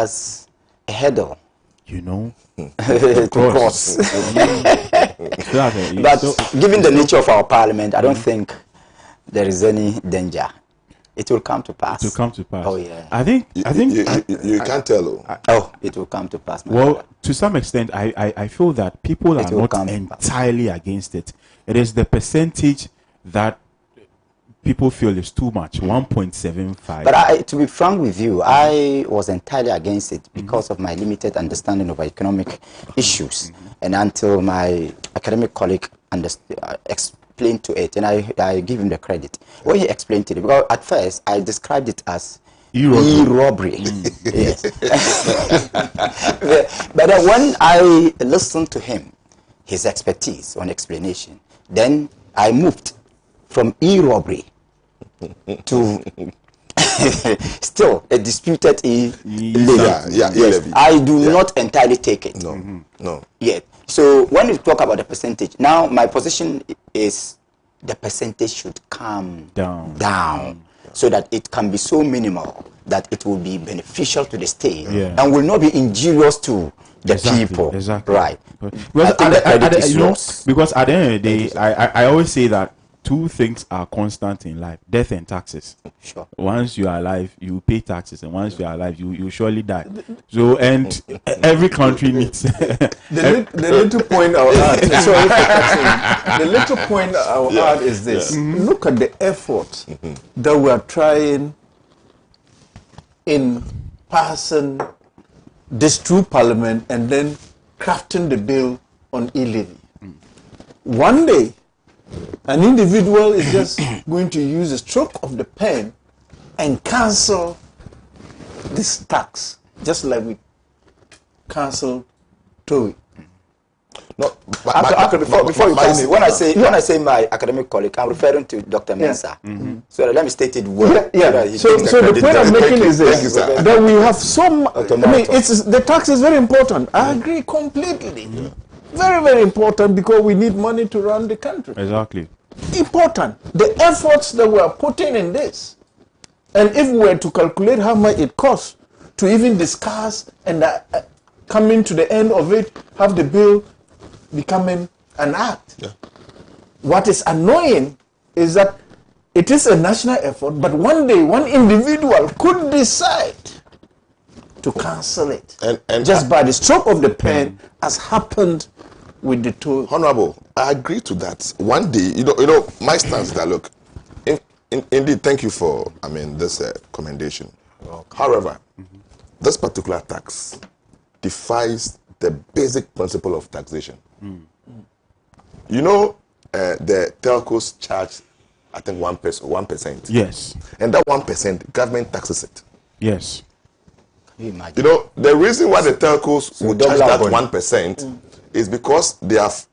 as a hurdle. You know, to cross. But given the nature of our parliament, I don't think there is any danger. It will come to pass. It will come to pass. Oh yeah. I think you can't tell. It will come to pass. Well, to some extent, I feel that people are not entirely against it. It is the percentage that people feel is too much, 1.75. But to be frank with you, I was entirely against it because of my limited understanding of economic issues. And until my academic colleague explained to it, and I give him the credit. When he explained it, because at first I described it as e-robbery. Yes. But when I listened to him, his expertise on explanation, then I moved from e-robbery to still a disputed e-levy. Yes. I do not entirely take it. No. Yet. So when we talk about the percentage, now my position is the percentage should come down so that it can be so minimal that it will be beneficial to the state and will not be injurious to the people. Exactly. Right. Because at the end of the day, I always say that two things are constant in life: death and taxes. Sure. Once you are alive, you pay taxes, and once you are alive, you surely die. So, and every country needs. The little point I will add. Sorry for cutting. The little point I will add is this: look at the effort that we are trying in passing this through Parliament and then crafting the bill on e-levy. One day, an individual is just going to use a stroke of the pen and cancel this tax, just like we cancelled TOEIC. No, before you pass me, when I say my academic colleague, I'm referring to Dr. Mensah. So let me state it well. So the point I'm making is this: that we have some. The tax is very important. I agree completely. Very, very important because we need money to run the country. Exactly. Important. The efforts that we are putting in this, and if we were to calculate how much it costs to even discuss and coming to the end of it, have the bill becoming an act. Yeah. What is annoying is that it is a national effort, but one day one individual could decide to cancel it and just by the stroke of the pen, as happened with the two. Honorable, I agree to that. One day, you know, my stance is that, look, indeed, thank you for, this commendation. However, this particular tax defies the basic principle of taxation. You know, the telcos charge, I think, 1%. Yes. And that 1%, government taxes it. Yes. You know, the reason why the telcos would charge that 1% is because they have,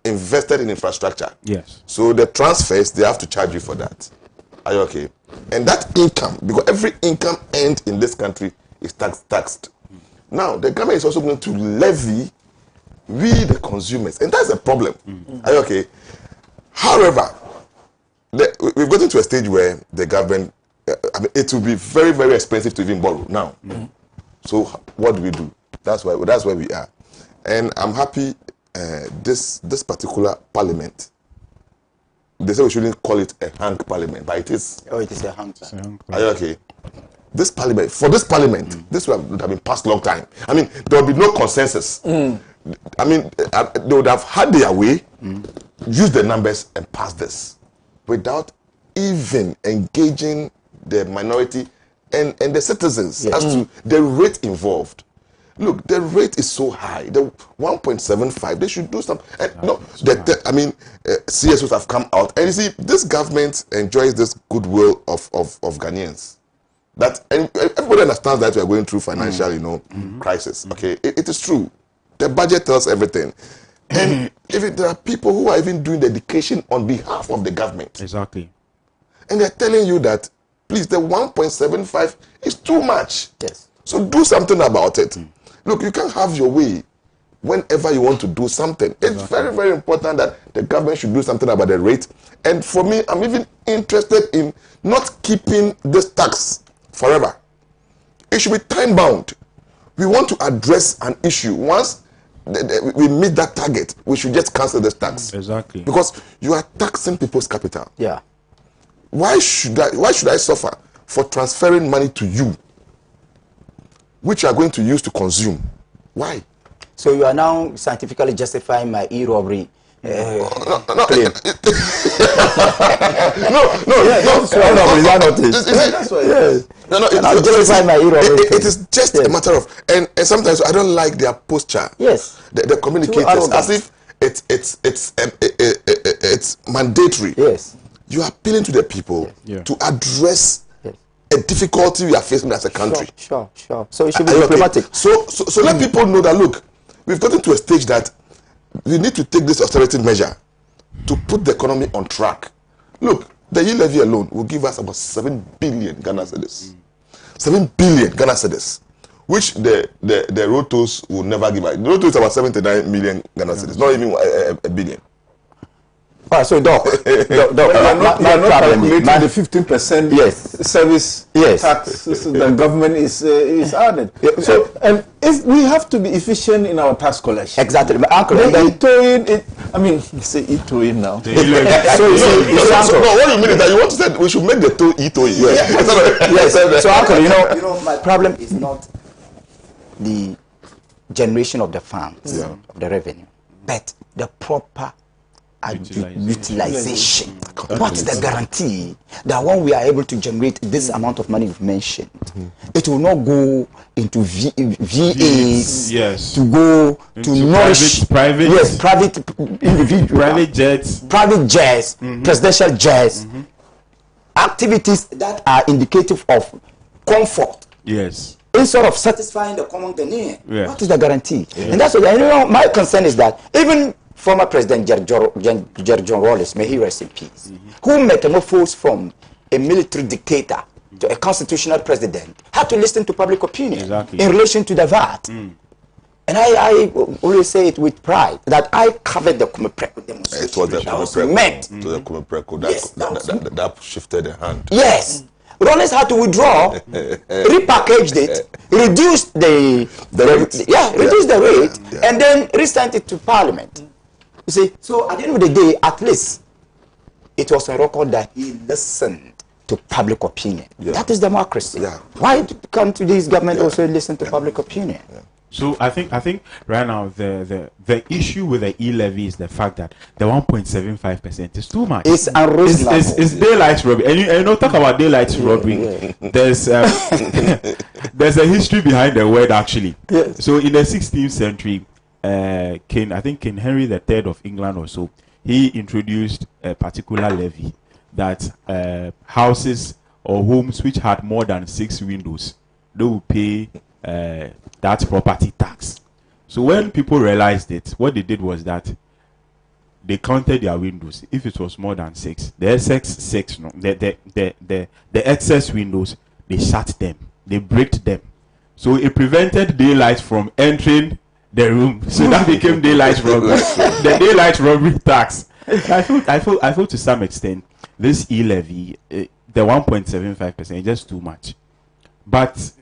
invested in infrastructure. Yes. So the transfers, they have to charge you for that. Are you okay? And that income, because every income earned in this country is taxed. Now, the government is also going to levy we, the consumers, and that's a problem. Are you okay? However, we've gotten to a stage where the government, it will be very, very expensive to even borrow now. So what do? That's where we are. And I'm happy this particular parliament, they say we shouldn't call it a hang parliament, but it is. Oh, it is a hang parliament. Are you okay? This parliament, this would have been passed long time. There will be no consensus. They would have had their way, use the numbers and pass this without even engaging the minority and the citizens as to the rate involved. Look, the rate is so high. The 1.75. They should do something. CSOs have come out, and you see, this government enjoys this goodwill of Ghanaians. That everybody understands that we are going through financial, crisis. Okay, it is true. The budget tells everything, and if there are people who are even doing the education on behalf of the government, exactly, and they're telling you that, please, the 1.75 is too much. Yes. So do something about it. Look, you can't have your way whenever you want to do something. It's very, very important that the government should do something about the rate. And for me, I'm even interested in not keeping this tax forever. It should be time-bound. we want to address an issue. Once we meet that target, we should just cancel this tax. Exactly. Because you are taxing people's capital. Yeah. Why should I suffer for transferring money to you, which you are going to use to consume? Why? So you are now scientifically justifying my e-robbery claim. No. It is just a matter of, and sometimes I don't like their posture. Yes. The communicators, as if it's mandatory. Yes. You are appealing to the people to address a difficulty we are facing as a country. Sure. So it should be diplomatic. So let people know that, look, we've gotten to a stage that we need to take this austerity measure to put the economy on track. Look, the e-levy alone will give us about 7 billion Ghana cedis. 7 billion Ghana cedis, which the road tolls will never give us. The road tolls is about 79 million Ghana cedis, not even a billion. So Doc, my problem is the 15% service tax the government is added. So, and if we have to be efficient in our tax collection, exactly. My uncle, I mean, you say e-towing now. So what you mean is that you want to say we should make the toll e-towing? Yes. So uncle, you know, my problem is not the generation of the funds, of the revenue, but the proper utilization. What is the guarantee that when we are able to generate this amount of money you've mentioned, it will not go into VAs, to go to nourish private individual, private jets, presidential jets, activities that are indicative of comfort. Yes. Instead of satisfying the common Ghanaian. What is the guarantee? And that's what my concern is, that even former President John Rawlings, may he rest in peace, who metamorphosed from a military dictator to a constitutional president, had to listen to public opinion in relation to the VAT. And I always say it with pride that I covered the Kumepreko demonstration. It was the Kumepreko that shifted the hand. Yes. Rawlings had to withdraw, repackaged it, reduced the rate, and then resent it to Parliament. You see, so at the end of the day, at least it was a record that he listened to public opinion. That is democracy. Why can't this government also listen to public opinion? So I think right now the issue with the e-levy is the fact that the 1.75% is too much. It's unreasonable. It's daylight robbery. And you know, talk about daylight robbery. There's a history behind the word actually. So in the 16th century, King Henry III of England or so, he introduced a particular levy that houses or homes which had more than 6 windows, they will pay that property tax. So when people realized it, what they did was that they counted their windows. If it was more than 6, the excess windows, they shut them, they bricked them. So it prevented daylight from entering the room. So that became daylight robbery. The daylight robbery tax. I feel to some extent this e-levy, the 1.75% is just too much. But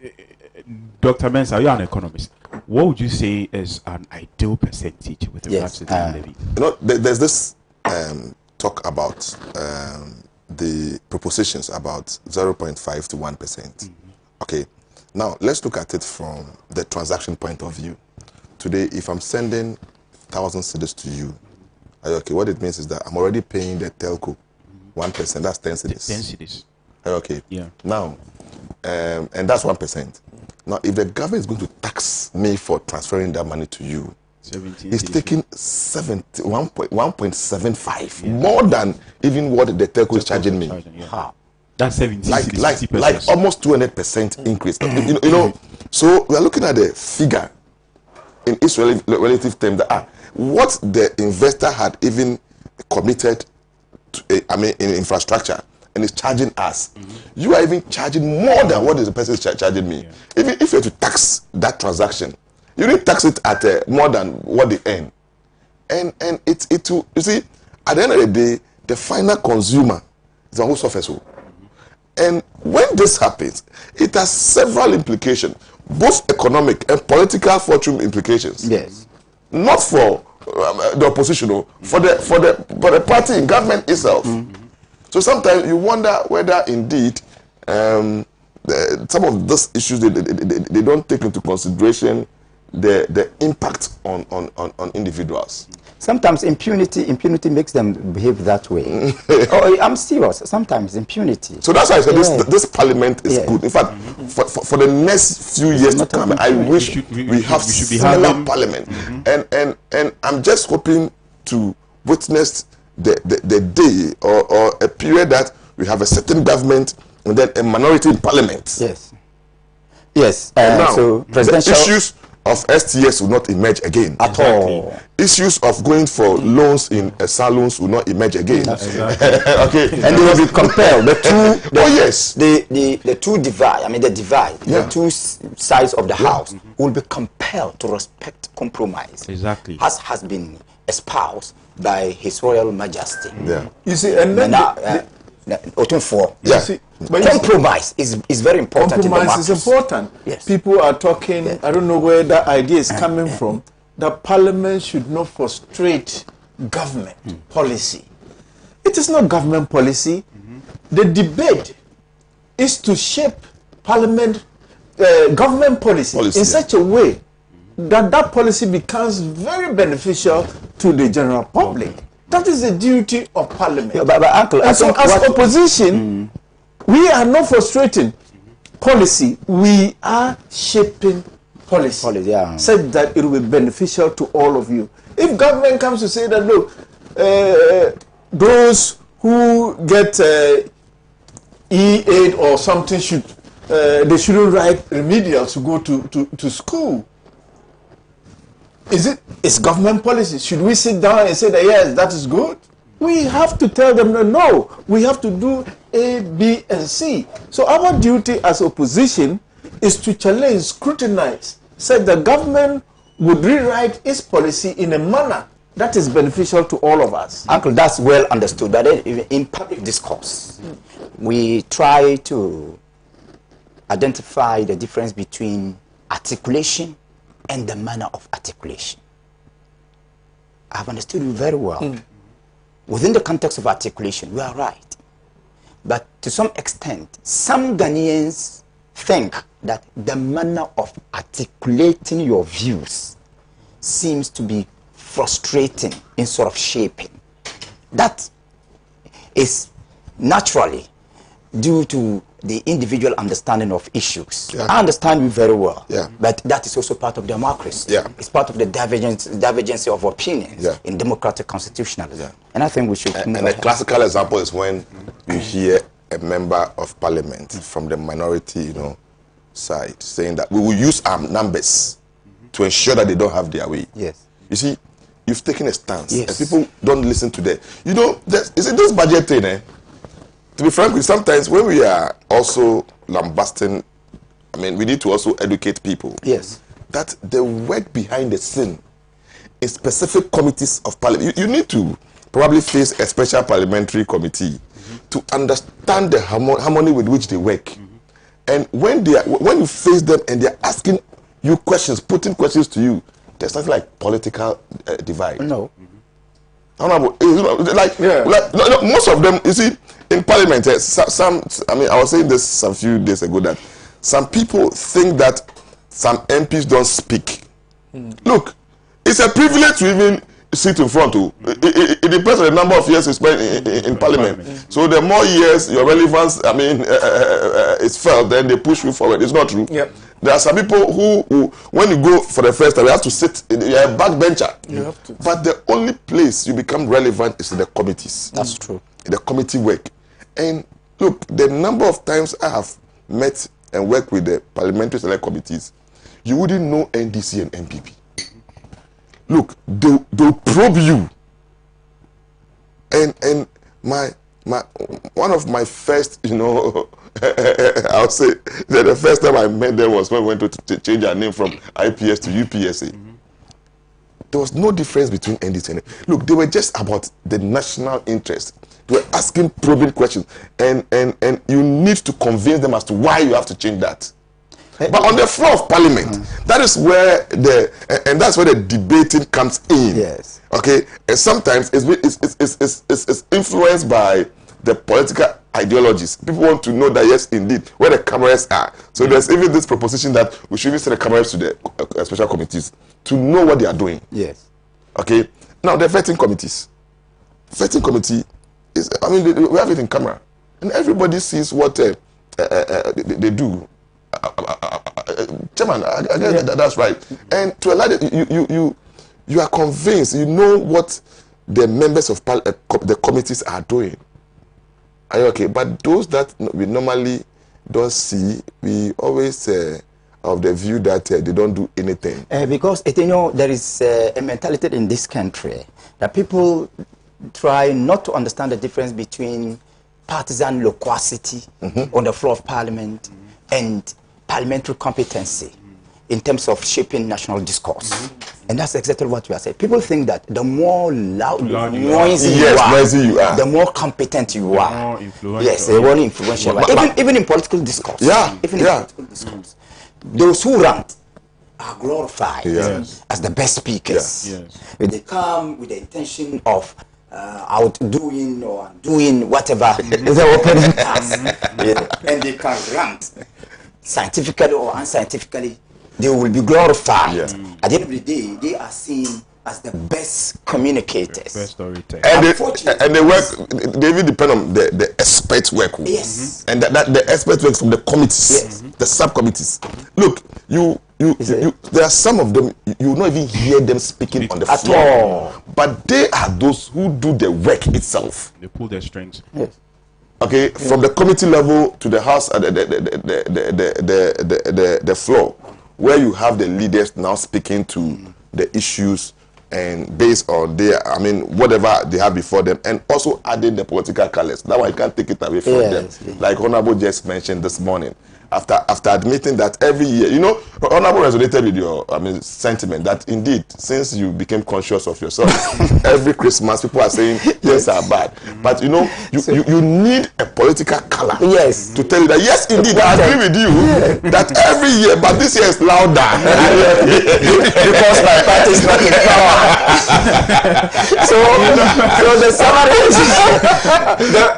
Dr. Mensah, you're an economist. What would you say is an ideal percentage with regards to the e-levy? You know, there's this talk about the propositions about 0.5 to 1%. Okay, now let's look at it from the transaction point of view. Today, if I'm sending 1,000 cedis to you, okay, what it means is that I'm already paying the telco 1%. That's 10 cedis. 10 cedis. Okay. Yeah. Now, and that's 1%. Now, if the government is going to tax me for transferring that money to you, it's taking 1.75 more than even what the telco is charging me. How? That's 70. Like almost 200% increase. you know, so we are looking at the figure in its relative terms that what the investor had even committed to, in infrastructure, and is charging us. You are even charging more than what the person is charging me. Even if you have to tax that transaction, you need to tax it at more than what they earn. And it will, you see, at the end of the day, the final consumer is the one who suffers. And when this happens, it has several implications, both economic and political fortune implications. Yes. Not for the opposition, for the party in government itself. So sometimes you wonder whether indeed some of these issues they don't take into consideration the impact on individuals. Sometimes impunity makes them behave that way. Oh, I'm serious. Sometimes impunity. So that's why I said this parliament is good. In fact, for the next few years to come, I wish we have similar parliament. And I'm just hoping to witness the day or a period that we have a certain government and then a minority in parliament. Yes. Yes. Now, so presidential the issues of STS will not emerge again at all. Issues of going for loans in salons will not emerge again. Okay, and they will be compelled. The two divide. I mean, the two sides of the house will be compelled to respect compromise. Exactly, as has been espoused by His Royal Majesty. Yeah, you see, and then compromise is very important. Compromise is important. Yes. People are talking, I don't know where that idea is coming from, that parliament should not frustrate government policy. It is not government policy. The debate is to shape parliament, government policy in such a way that that policy becomes very beneficial to the general public. That is the duty of parliament. Yeah, but Uncle, and so as opposition, we are not frustrating policy, we are shaping policy, such that it will be beneficial to all of you. If government comes to say that, look, those who get E-aid or something they shouldn't write remedial to go to school. It's government policy. Should we sit down and say that yes, that is good? We have to tell them that no, we have to do A, B, and C. So our duty as opposition is to challenge, scrutinize, say the government would rewrite its policy in a manner that is beneficial to all of us. Uncle, that's well understood. But in public discourse, we try to identify the difference between articulation and the manner of articulation. I have understood you very well. Within the context of articulation, you are right. But to some extent, some Ghanaians think that the manner of articulating your views seems to be frustrating in sort of shaping. That is naturally due to the individual understanding of issues. I understand you very well, but that is also part of democracy. It's part of the divergence of opinions in democratic constitutionalism. And I think we should... And a classical example is when you hear a member of parliament from the minority, side saying that we will use our numbers to ensure that they don't have their way. Yes. You see, you've taken a stance, and people don't listen to that. This budget thing, to be frank with you, sometimes when we are also lambasting, I mean, we need to also educate people. Yes. That the work behind the scene in specific committees of parliament, you need to probably face a special parliamentary committee to understand the harmony with which they work. And when you face them and they're asking you questions, putting questions to you, there's something like political divide. No. Most of them, you see, in parliament, I was saying this some few days ago that some people think that some MPs don't speak. Look, it's a privilege to even sit in front of. It depends on the number of years you spend in parliament. So the more years your relevance, is felt, then they push you forward. It's not true. Yep. There are some people who when you go for the first time, you have to sit. You're a backbencher. You have to. But the only place you become relevant is in the committees. That's true. In the committee work. And look, the number of times I have met and worked with the parliamentary select committees, you wouldn't know NDC and MPP. Look, they'll probe you. And one of my first, I'll say that the first time I met them was when we went to change our name from IPS to UPSA. There was no difference between NDC and look, they were just about the national interest. We're asking probing questions, and you need to convince them as to why you have to change that. But on the floor of Parliament, that is where that's where the debating comes in. Yes. Okay, and sometimes it's influenced by the political ideologies. People want to know that, yes, indeed, where the cameras are. So there's even this proposition that we should even send the cameras to the special committees to know what they are doing. Yes. Okay. Now the vetting committees. Vetting committee is, I mean, we have it in camera, and everybody sees what they do. Chairman, I guess that's right. And to allow you are convinced, you know what the members of the committees are doing. Are you okay? But those that we normally don't see, we always of the view that they don't do anything. Because there is a mentality in this country that people try not to understand the difference between partisan loquacity on the floor of Parliament and parliamentary competency in terms of shaping national discourse. And that's exactly what we are saying. People think that the more noisy you are, the more competent you are. Yes, the more influential. Even in political discourse. Yeah. Even in political discourse. Those who rant are glorified as the best speakers. Yes. They come with the intention of outdoing or doing whatever the opponent has. And they can rant scientifically or unscientifically. They will be glorified. At the end of the day, they are seen as the best communicators. Best storyteller. And they work, they even depend on the expert work. Yes. And that the expert works from the committees, the subcommittees. Look, there are some of them, you will not even hear them speaking on the floor. At all. But they are those who do the work itself. They pull their strings. Yes. Okay, from the committee level to the house, the floor, where you have the leaders now speaking to the issues and based on whatever they have before them, and also adding the political colors. That one you can't take it away from them. Like Honorable just mentioned this morning, after admitting that every year, Honorable resonated with your sentiment that indeed, since you became conscious of yourself, every Christmas people are saying things are bad. But you need a political color to tell you that yes, indeed, I agree with you that every year, but this year is louder because my party is not in power. so the summary is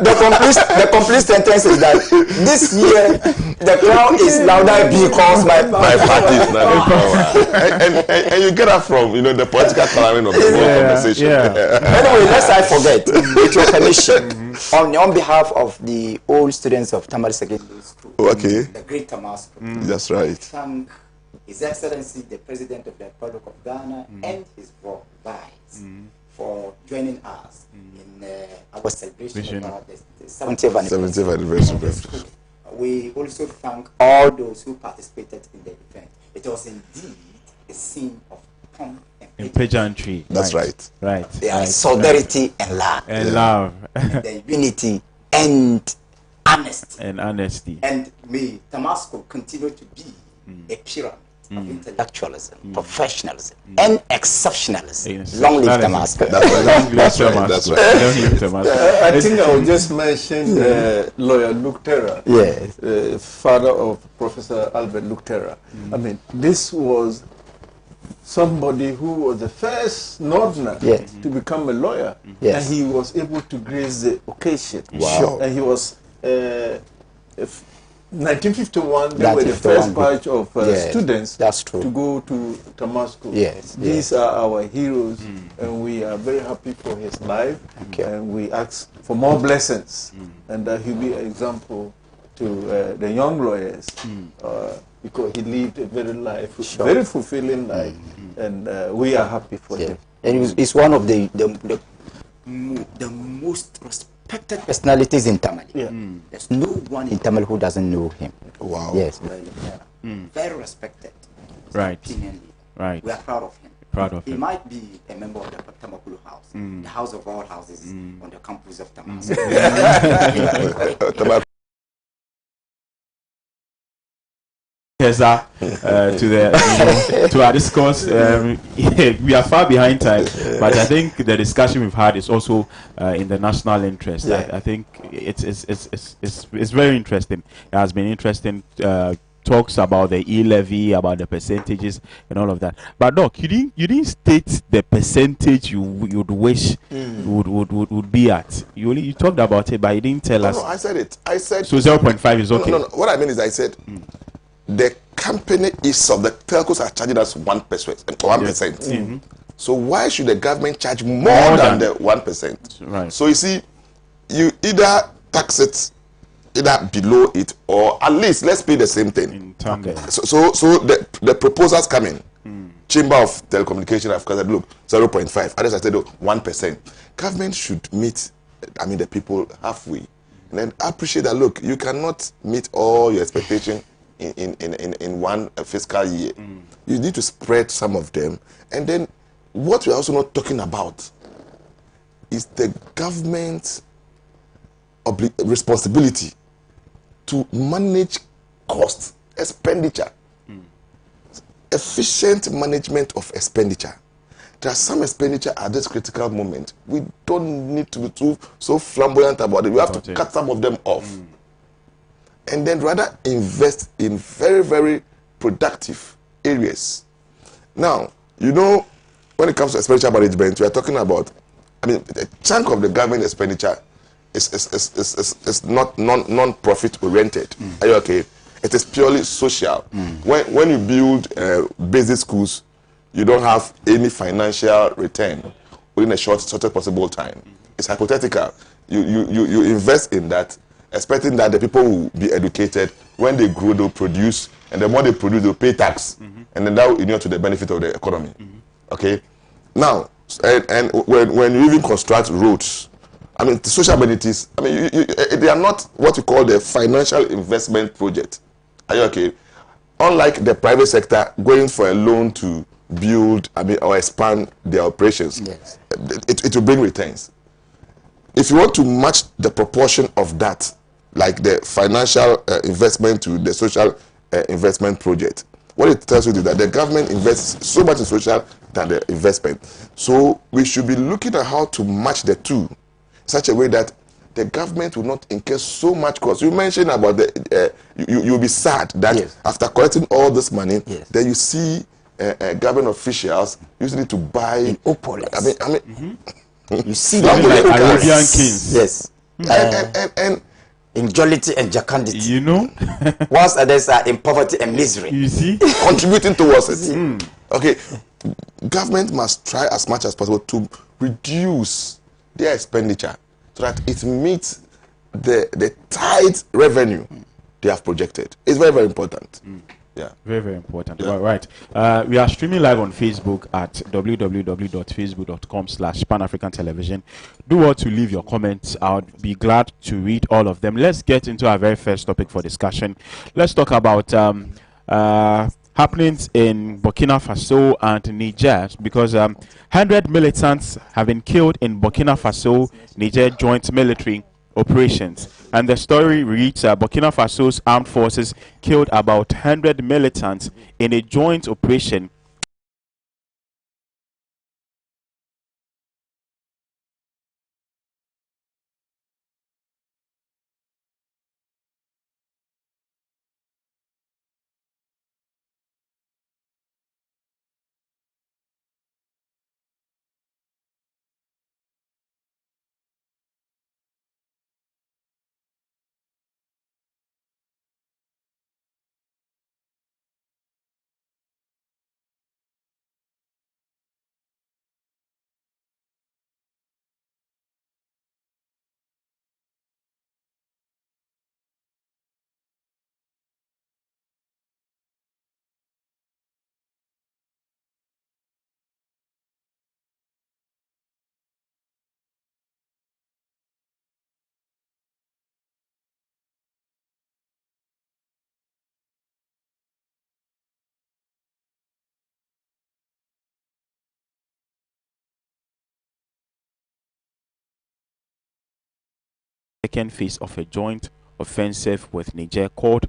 the complete sentence is that this year the crowd is louder because my party is not in power. And you get that from the political coloring of the whole conversation. Anyway, lest I forget, with your permission, on behalf of the old students of Tamale Secondary School, the Great Tamasco, that's right. Thank His Excellency the President of the Republic of Ghana and his vice for joining us in our celebration of the 70th anniversary. We also thank all those who participated in the event. It was indeed a scene of pomp and pageantry. That's right. Right. Solidarity and love. And love. And the unity and honesty. And may Tamasco continue to be a pyramid of intellectualism, professionalism, and exceptionalism. Long live Tamasco. That's right. I think I will just mention lawyer Luke Terra, father of Professor Albert Luke Terra. I mean, this was somebody who was the first Northerner to become a lawyer, and he was able to grace the occasion. Wow. And he was 1951, they were the first batch of students to go to Tamasco. These are our heroes, and we are very happy for his life, and we ask for more blessings, and that he'll be an example to the young lawyers, because he lived a very fulfilling life, and we are happy for him. And he's one of the most respected personalities in Tamale. There's no one in Tamale who doesn't know him. Wow. Yes. Very respected. Right. Right. We are proud of him. He might be a member of the Tamakulu House, the house of all houses on the campus of Tamasco. to the to our discourse. We are far behind time, but I think the discussion we've had is also in the national interest. Yeah. I think it's very interesting. It has been interesting. Talks about the e-levy, about the percentages and all of that. But Doc, you didn't state the percentage you'd wish would be at. You talked about it, but you didn't tell us. No, I said it. I said so 0.5 is okay. No. What I mean is, I said the company is of the telcos are charging us 1%. 1%. So why should the government charge more than the 1%? Right. So you see, you either tax it either below it or at least let's pay the same thing. Okay. So the proposals come in. Chamber of Telecommunication have said, look, 0.5. Others have said 1%. Government should meet, the people halfway. And then appreciate that, look, you cannot meet all your expectation in one fiscal year. You need to spread some of them. And then what we're also not talking about is the government's responsibility to manage cost, expenditure, efficient management of expenditure. There are some expenditure at this critical moment. We don't need to be so flamboyant about it. We have to cut some of them off. And then rather invest in very, very productive areas. Now, when it comes to expenditure management, we are talking about, a chunk of the government expenditure is not non-profit oriented. Are you okay? It is purely social. When you build basic schools, you don't have any financial return within a shortest possible time. It's hypothetical. You invest in that, expecting that the people will be educated. When they grow, they'll produce, and the more they produce, they'll pay tax, and then that will inure to the benefit of the economy. Okay. Now, and when you even construct roads, the social amenities, they are not what you call the financial investment project. Are you okay? Unlike the private sector going for a loan to build, or expand their operations, yes, it will bring returns. If you want to match the proportion of that, like the financial investment to the social investment project, what it tells you is that the government invests so much in social than the investment. So we should be looking at how to match the two in such a way that the government will not incur so much cost. You mentioned about you'll be sad that yes, after collecting all this money, yes, then you see government officials usually to buy in opulence. You see them like Arabian kings. Yes. And in jollity and jacundity. Whilst others are in poverty and misery. You see? Contributing towards it. Okay. Government must try as much as possible to reduce their expenditure so that it meets the tight revenue they have projected. It's very, very important. Yeah. Very, very important. Yeah. Right. We are streaming live on Facebook at www.facebook.com/Pan-African Television. Do well to leave your comments. I would be glad to read all of them. Let's get into our very first topic for discussion. Let's talk about happenings in Burkina Faso and Niger, because 100 militants have been killed in Burkina Faso Niger joint military operations. And the story reads, Burkina Faso's armed forces killed about 100 militants in a joint operation second phase of a joint offensive with Niger called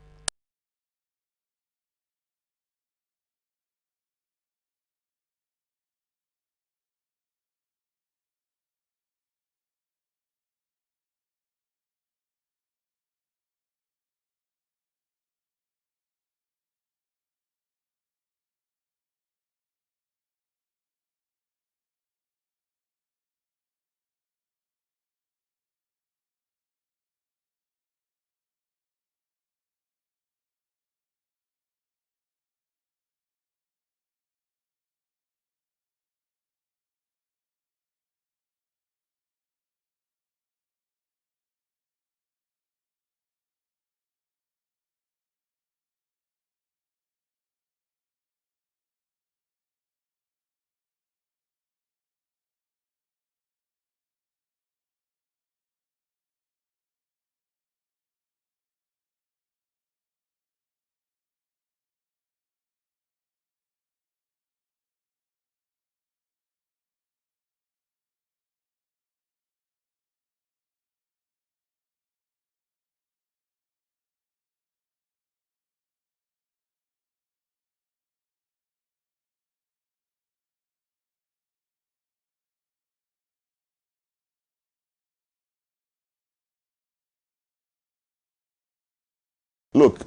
look,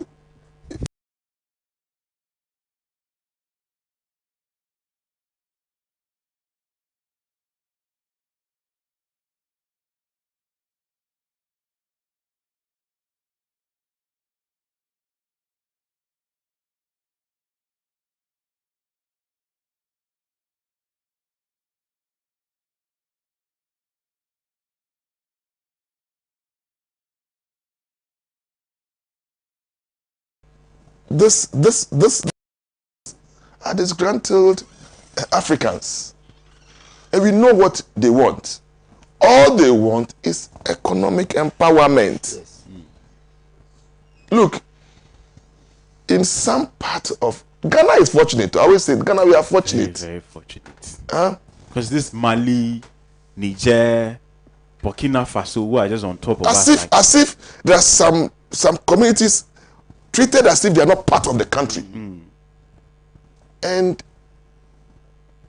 this are disgruntled Africans, and we know what they want. All they want is economic empowerment. Yes. Look, in some part of Ghana is fortunate. I always say Ghana, we are fortunate. Very, very fortunate. Huh? Because this Mali, Niger, Burkina Faso, who are just on top of us. As if there are some communities treated as if they are not part of the country. And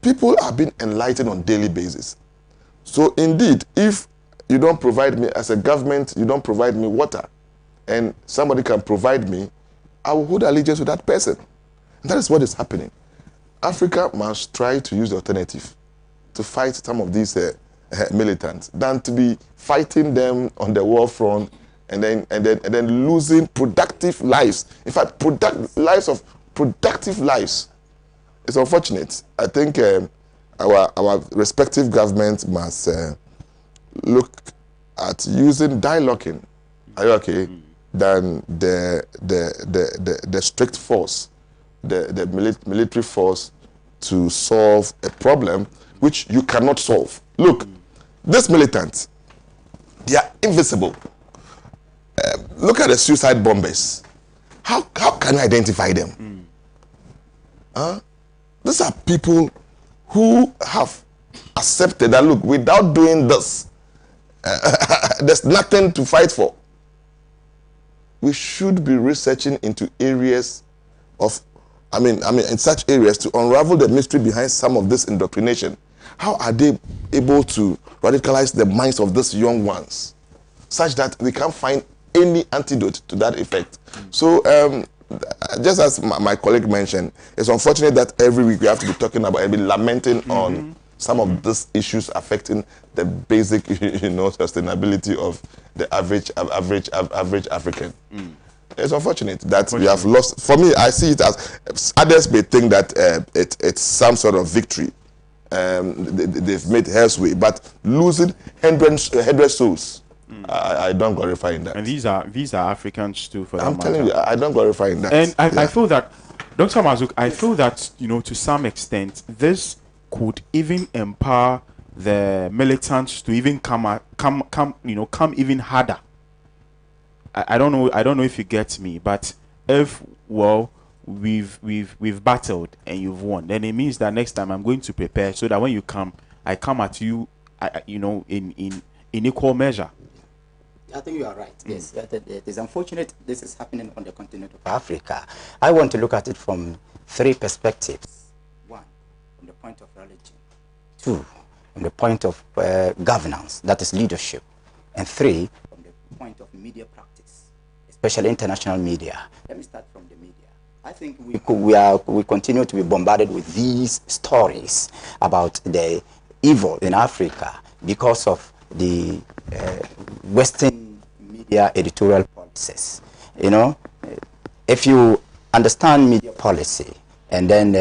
people are being enlightened on a daily basis. So indeed, if you don't provide me as a government, you don't provide me water, and somebody can provide me, I will hold allegiance to that person. And that is what is happening. Africa must try to use the alternative to fight some of these militants than to be fighting them on the war front and then losing productive lives. In fact, lives of productive lives. It's unfortunate. I think our respective governments must look at using dialoguing, are you okay, than the strict force, the military force to solve a problem which you cannot solve. Look, these militants, they are invisible. Look at the suicide bombers. How can you identify them? These are people who have accepted that, look, without doing this, there's nothing to fight for. We should be researching into areas of, in such areas to unravel the mystery behind some of this indoctrination. How are they able to radicalize the minds of these young ones such that we can't find any antidote to that effect? So, just as my colleague mentioned, it's unfortunate that every week we have to be talking about and be lamenting on some of these issues affecting the basic, sustainability of the average African. It's unfortunate that we have lost. For me, I see it as others may think that it's some sort of victory. They've made headway, but losing hundred souls. I don't glorify in that. And these are Africans too. For I'm telling you, I don't glorify in that. And I feel that, Dr. Mazuk, I feel that to some extent this could even empower the militants to even come even harder. I don't know if you get me, but if we've battled and you've won, then it means that next time I'm going to prepare so that when you come, I come at you, in equal measure. I think you are right. Yes, it is unfortunate this is happening on the continent of Africa. I want to look at it from three perspectives. One, from the point of religion. Two, from the point of governance, that is leadership. And three, from the point of media practice, especially international media. Let me start from the media. I think we continue to be bombarded with these stories about the evil in Africa because of the Western media editorial policies. If you understand media policy and then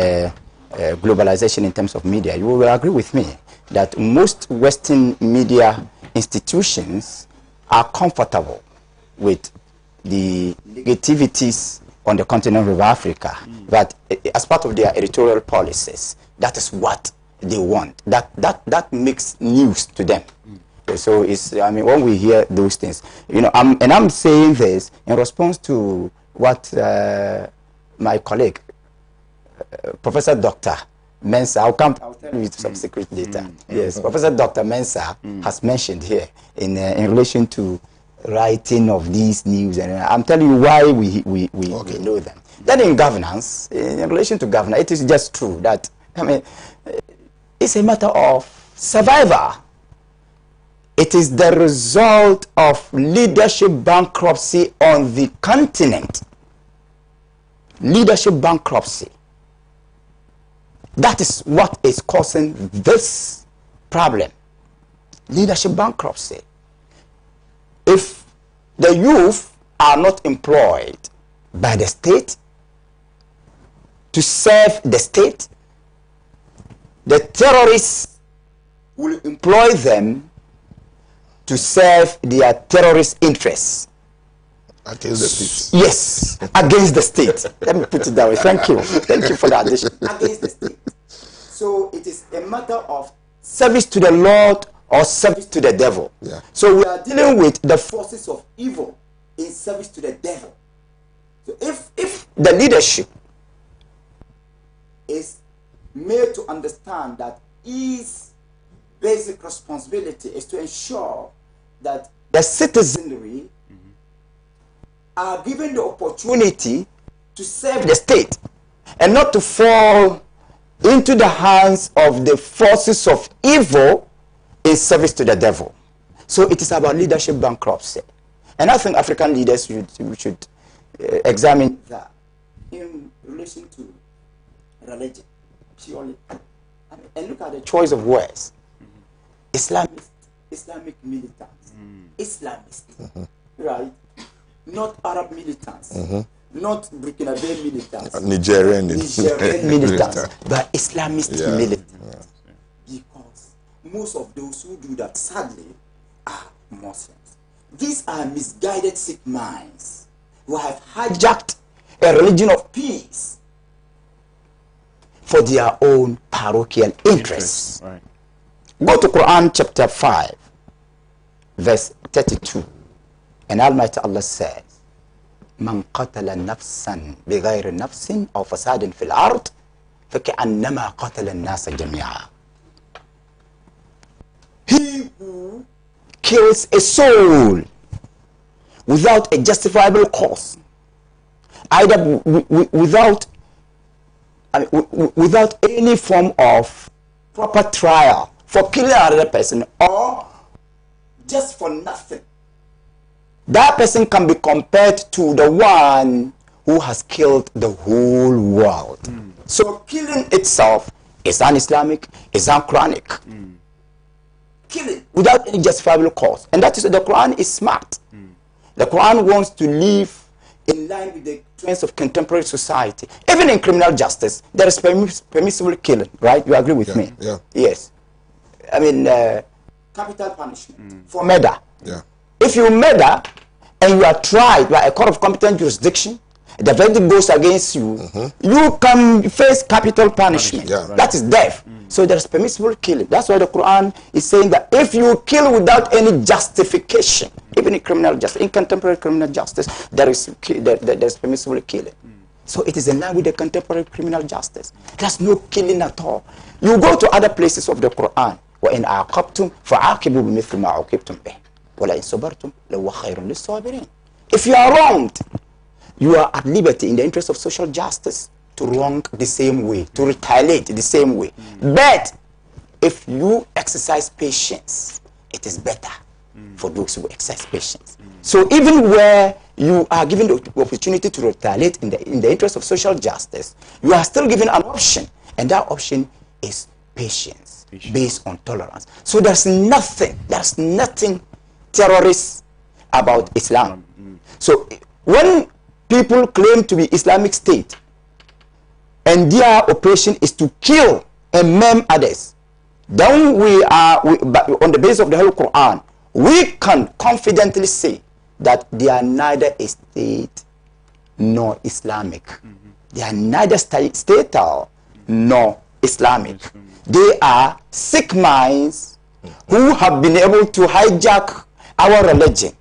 globalization in terms of media, you will agree with me that most Western media institutions are comfortable with the negativities on the continent of Africa, but as part of their editorial policies, that is what they want. That makes news to them. So it's, when we hear those things, I'm saying this in response to what my colleague, Professor Dr. Mensah, I'll tell you some secret later. Yes, Professor Dr. Mensah has mentioned here in relation to writing of these news, and I'm telling you why we know them. Then in governance, in relation to governance, it is just true that it's a matter of survival. It is the result of leadership bankruptcy on the continent. Leadership bankruptcy. That is what is causing this problem. Leadership bankruptcy. If the youth are not employed by the state to serve the state, the terrorists will employ them to serve their terrorist interests. Against the state. Yes, against the state. Let me put it that way. Thank you. Thank you for that addition. Against the state. So it is a matter of service to the Lord or service to the devil. Yeah. So we are dealing with the forces of evil in service to the devil. So if the leadership is made to understand that his basic responsibility is to ensure that the citizenry are given the opportunity to serve the state and not to fall into the hands of the forces of evil in service to the devil. So it is about leadership bankruptcy. And I think African leaders should examine that in relation to religion, purely. And look at the choice of words. Islamic militants. Islamist. Right? Not Arab militants. Not Burkina Faso militants. Nigerian militants. But Islamist militants. Because most of those who do that, sadly, are Muslims. These are misguided sick minds who have hijacked a religion of peace for their own parochial interests. Right. Go to Quran chapter 5, verse 32. And Almighty Allah says, من قتل نفسا بغير نفس أو فساد في الأرض فكأنما قتل الناس جميعا. He who kills a soul without a justifiable cause, either without any form of proper trial for killing another person or just for nothing, that person can be compared to the one who has killed the whole world. So killing itself is un-Islamic, is un-Quranic. Killing without any justifiable cause. And that is, the Quran is smart. The Quran wants to live in line with the trends of contemporary society. Even in criminal justice, there is permissible killing, right? You agree with me? Yeah. Yes. I mean, capital punishment for murder. Yeah. If you murder and you are tried by a court of competent jurisdiction, the verdict goes against you, you can face capital punishment. Yeah. That is death. So there is permissible killing. That's why the Quran is saying that if you kill without any justification, even in criminal justice, in contemporary criminal justice, there is permissible killing. So it is in line with the contemporary criminal justice. There's no killing at all. You go to other places of the Quran, وَإِنْ عَاقَبْتُمْ فَعَاقِبُوا بِمِثْلِ مَا عُوقِبْتُمْ بِهِ وَلَئِنْ صَبَرْتُمْ لَهُوَ خَيْرٌ لِلصَّابِرِينَ. If you are wronged, you are at liberty in the interest of social justice to wrong the same way, to retaliate the same way. But if you exercise patience, it is better for those who exercise patience. So even where you are given the opportunity to retaliate in the interest of social justice, you are still given an option, and that option is patience. Based on tolerance. So there's nothing terrorist about Islam. So when people claim to be Islamic State and their operation is to kill and maim others, then but on the basis of the Holy Quran, we can confidently say that they are neither a state nor Islamic. They are neither statal nor Islamic. They are sick minds who have been able to hijack our religion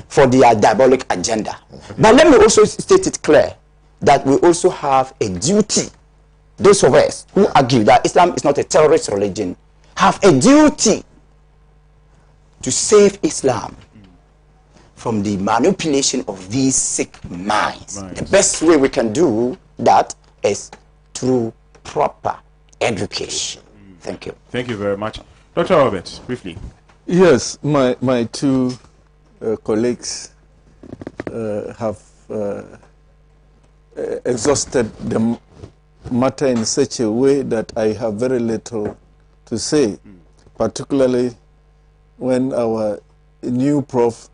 for their diabolic agenda. But let me also state it clear that we also have a duty. Those of us who argue that Islam is not a terrorist religion have a duty to save Islam from the manipulation of these sick minds. Right. The best way we can do that is through proper education. Thank you. Thank you very much. Dr. Roberts, briefly. Yes, my two colleagues have exhausted the matter in such a way that I have very little to say, particularly when our new prof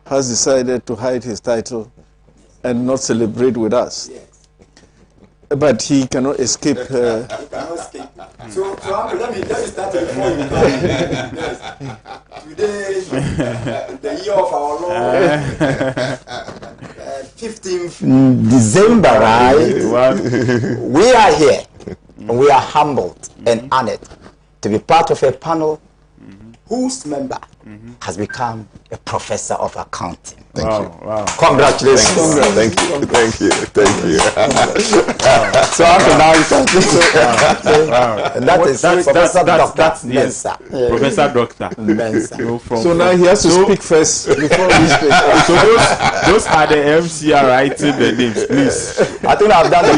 has decided to hide his title and not celebrate with us. Yes. But he cannot escape. He cannot escape. So let me start with before you go. Today, the year of our Lord, 15th December, right? We are here, and we are humbled and honored to be part of a panel whose member has become a professor of accounting. Thank you. Wow. Congratulations. Thank you. So after now you can and that is Professor Dr. Mensa. Professor Dr. Mensa. So now he has to speak first before we speak. So those are the MCR writing the names, please. I think I've done the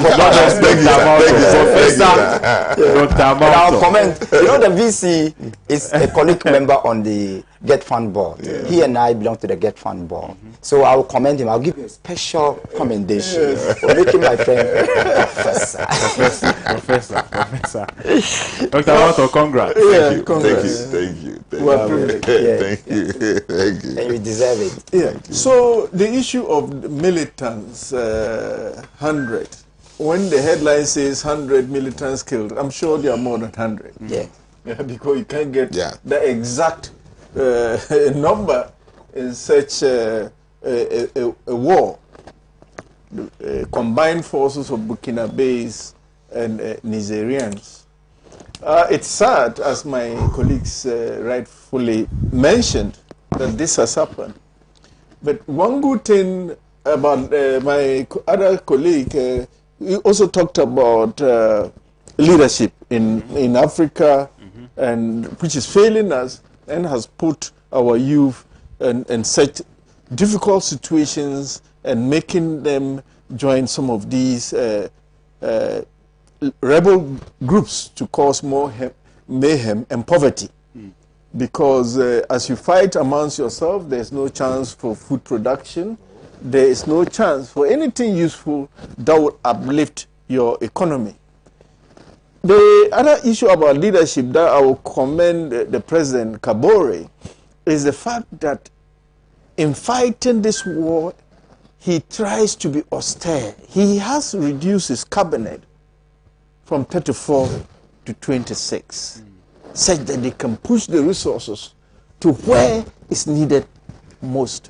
Professor Dr. I'll comment. You know, the VC is a colleague member on the Get Fund board. Yeah. He and I belong to the Get Fund board. So I will commend him. I'll give him a special commendation for making my friend professor. Professor. Dr. Amato, congrats. Thank you. And you deserve it. Yeah. So the issue of militants, 100. When the headline says 100 militants killed, I'm sure there are more than 100. Yeah. Because you can't get the exact number in such a war. Combined forces of Burkinabés and Nigerians. It's sad, as my colleagues rightfully mentioned, that this has happened. But one good thing about my other colleague, he also talked about leadership in Africa, and which is failing us and has put our youth in such difficult situations and making them join some of these rebel groups to cause more mayhem and poverty. Because as you fight amongst yourself, there's no chance for food production. There is no chance for anything useful that would uplift your economy. The other issue about leadership that I will commend the President Kabore is the fact that in fighting this war, he tries to be austere. He has reduced his cabinet from 34 to 26, such that they can push the resources to where it's needed most.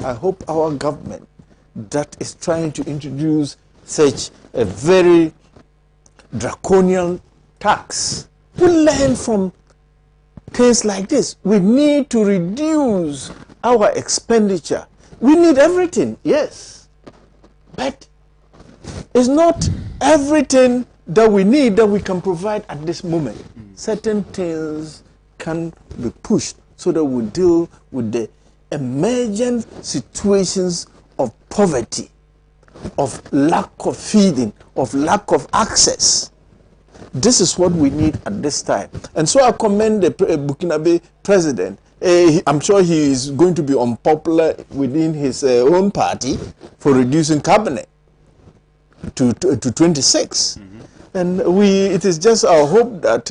I hope our government that is trying to introduce such a very draconian tax will learn from things like this. We need to reduce our expenditure. We need everything, yes. But it's not everything that we need that we can provide at this moment. Certain things can be pushed so that we deal with the emergent situations of poverty, of lack of feeding, of lack of access. This is what we need at this time. And so I commend the Burkinabe president. I'm sure he is going to be unpopular within his own party for reducing cabinet to 26. And it is just our hope that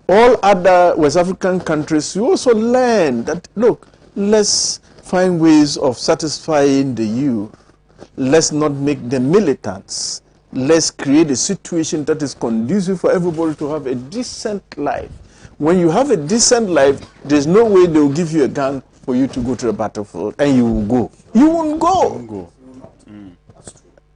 all other West African countries will also learn that, look, let's find ways of satisfying the youth. Let's not make them militants. Let's create a situation that is conducive for everybody to have a decent life. When you have a decent life, there's no way they will give you a gun for you to go to the battlefield and you will go. You won't go.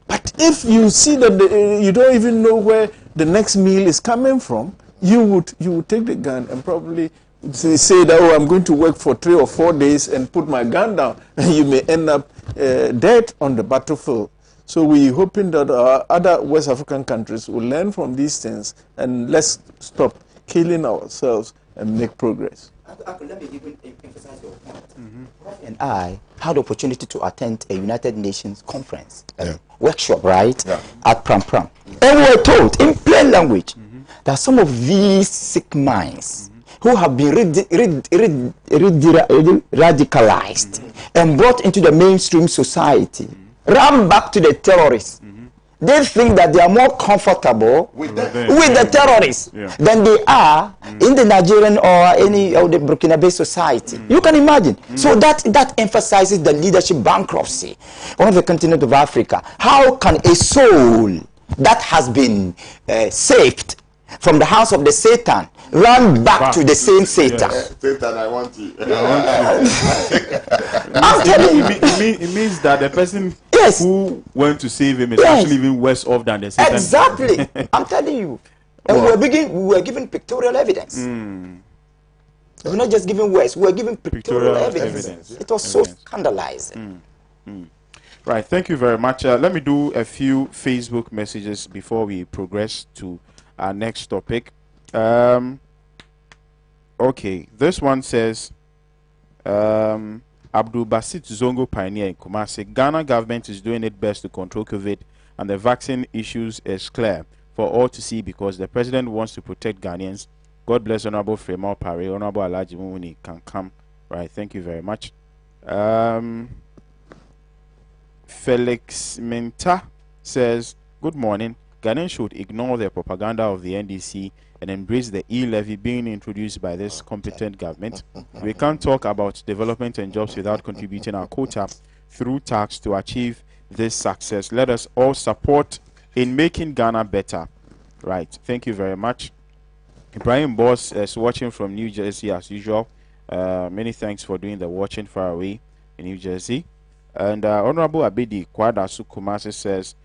But if you see that you don't even know where the next meal is coming from, you would take the gun and probably say that, oh, I'm going to work for 3 or 4 days and put my gun down, and you may end up dead on the battlefield. So we're hoping that other West African countries will learn from these things, and let's stop killing ourselves and make progress. Let me even emphasize your point. And I had the opportunity to attend a United Nations conference, workshop, right, at Pram Pram. And we were told in plain language that some of these sick minds who have been radicalized and brought into the mainstream society run back to the terrorists. They think that they are more comfortable with the terrorists than they are in the Nigerian or any of the Burkinabe society. You can imagine. So that emphasizes the leadership bankruptcy of the continent of Africa. How can a soul that has been saved from the house of the Satan run back to the same Satan? Satan, I want you. I'm telling you. It means that the person who went to save him is actually even worse off than the Satan. Exactly. I'm telling you. And we were given pictorial evidence. We're not just giving words, we were giving pictorial evidence. It was so scandalizing. Right, thank you very much. Let me do a few Facebook messages before we progress to our next topic. Okay, this one says, Abdul Basit Zongo Pioneer in Kumasi, Ghana government is doing its best to control COVID, and the vaccine issues is clear for all to see because the president wants to protect Ghanaians. God bless Honorable Fremau Pare, Honorable Alaji Mumuni can come. Right, thank you very much. Felix Minta says, good morning. Ghanaians should ignore the propaganda of the NDC and embrace the e-levy being introduced by this competent government. We can't talk about development and jobs without contributing our quota through tax to achieve this success. Let us all support in making Ghana better. Right. Thank you very much. Ibrahim Boss is watching from New Jersey as usual. Many thanks for doing the watching far away in New Jersey. And Honorable Abedi Kwadasu Kumasi says,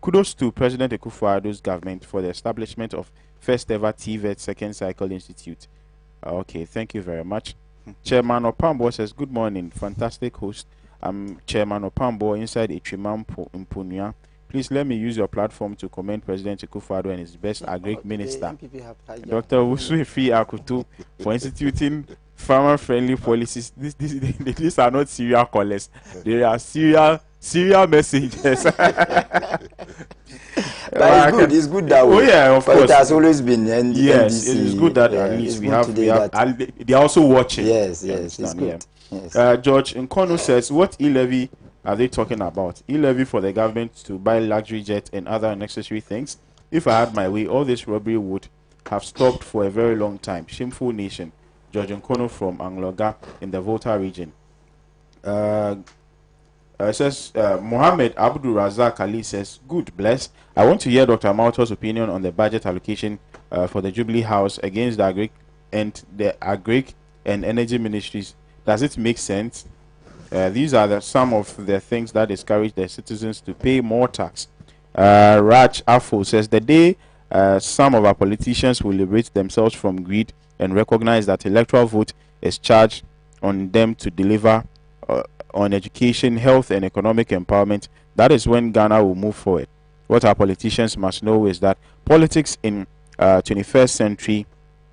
kudos to President Akufo-Addo's government for the establishment of first ever TVET second cycle institute. Okay, thank you very much. Chairman Opambo says, good morning, fantastic host. I'm Chairman Opambo inside Ichimam Mpunya. Please let me use your platform to commend President Akufo-Addo and his best agric minister, Dr. Usuifi Akutu, for instituting farmer-friendly policies. These are not serial callers; they are serial messengers. But it's good that way. Oh yeah, of course. It has always been. Yes, it is good that at least we have. They are also watching. Yes, it's good. Yes. George Nkono says, what e-levy are they talking about? E-levy for the government to buy luxury jets and other unnecessary things. If I had my way, all this robbery would have stopped for a very long time. Shameful nation. George Nkono from Angloga in the Volta region. Says Mohammed Abdul Razak Ali says, good, bless. I want to hear Dr. Malto's opinion on the budget allocation for the Jubilee House against the agric and energy ministries. Does it make sense? These are some of the things that discourage the citizens to pay more tax. Raj Afo says, the day some of our politicians will liberate themselves from greed and recognize that electoral vote is charged on them to deliver on education, health, and economic empowerment, that is when Ghana will move forward. What our politicians must know is that politics in 21st century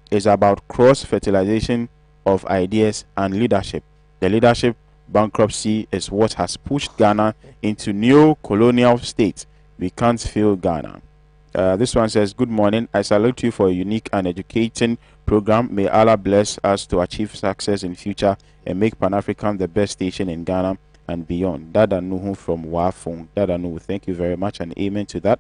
is about cross-fertilization of ideas and leadership. The leadership bankruptcy is what has pushed Ghana into neo-colonial state. We can't fail Ghana. This one says, good morning. I salute you for a unique and educating program. May Allah bless us to achieve success in future and make Pan-African the best station in Ghana and beyond. Dada Nuhu from Wafung. Dada Nuhu, thank you very much and amen to that.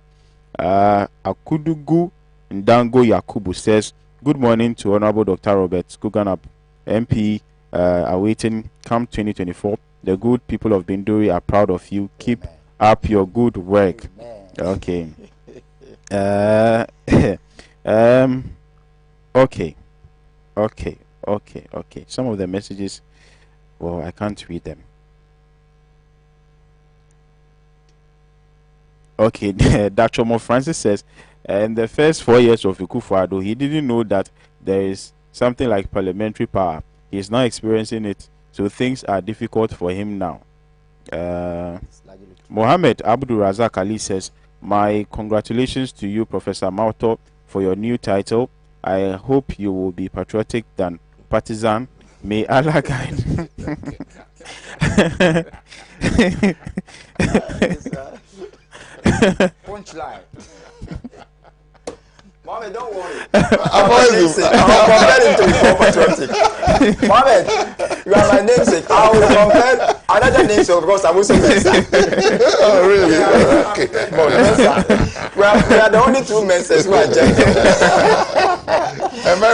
Akudugu Ndango Yakubu says, good morning to Honorable Dr. Robert Kuganab, MP, awaiting CAMP 2024. The good people of Binduri are proud of you. Keep up your good work. Okay. Okay. Some of the messages, well, I can't read them. Okay, Dr. Mo Francis says, in the first 4 years of Akufo-Addo, he didn't know that there is something like parliamentary power. He is now experiencing it, so things are difficult for him now. Mohammed Abdul Razak Ali says, my congratulations to you, Professor Malto, for your new title. I hope you will be patriotic than partisan. May Allah guide. Punchline. Mohammed, don't worry. I've always been. I'll compare him to his patriotic. Mohammed, you are my namesake. I will compare another namesake because I'm also Mensa. Oh, really? Okay. But Mensa, we are the only two Mensas who are gentle.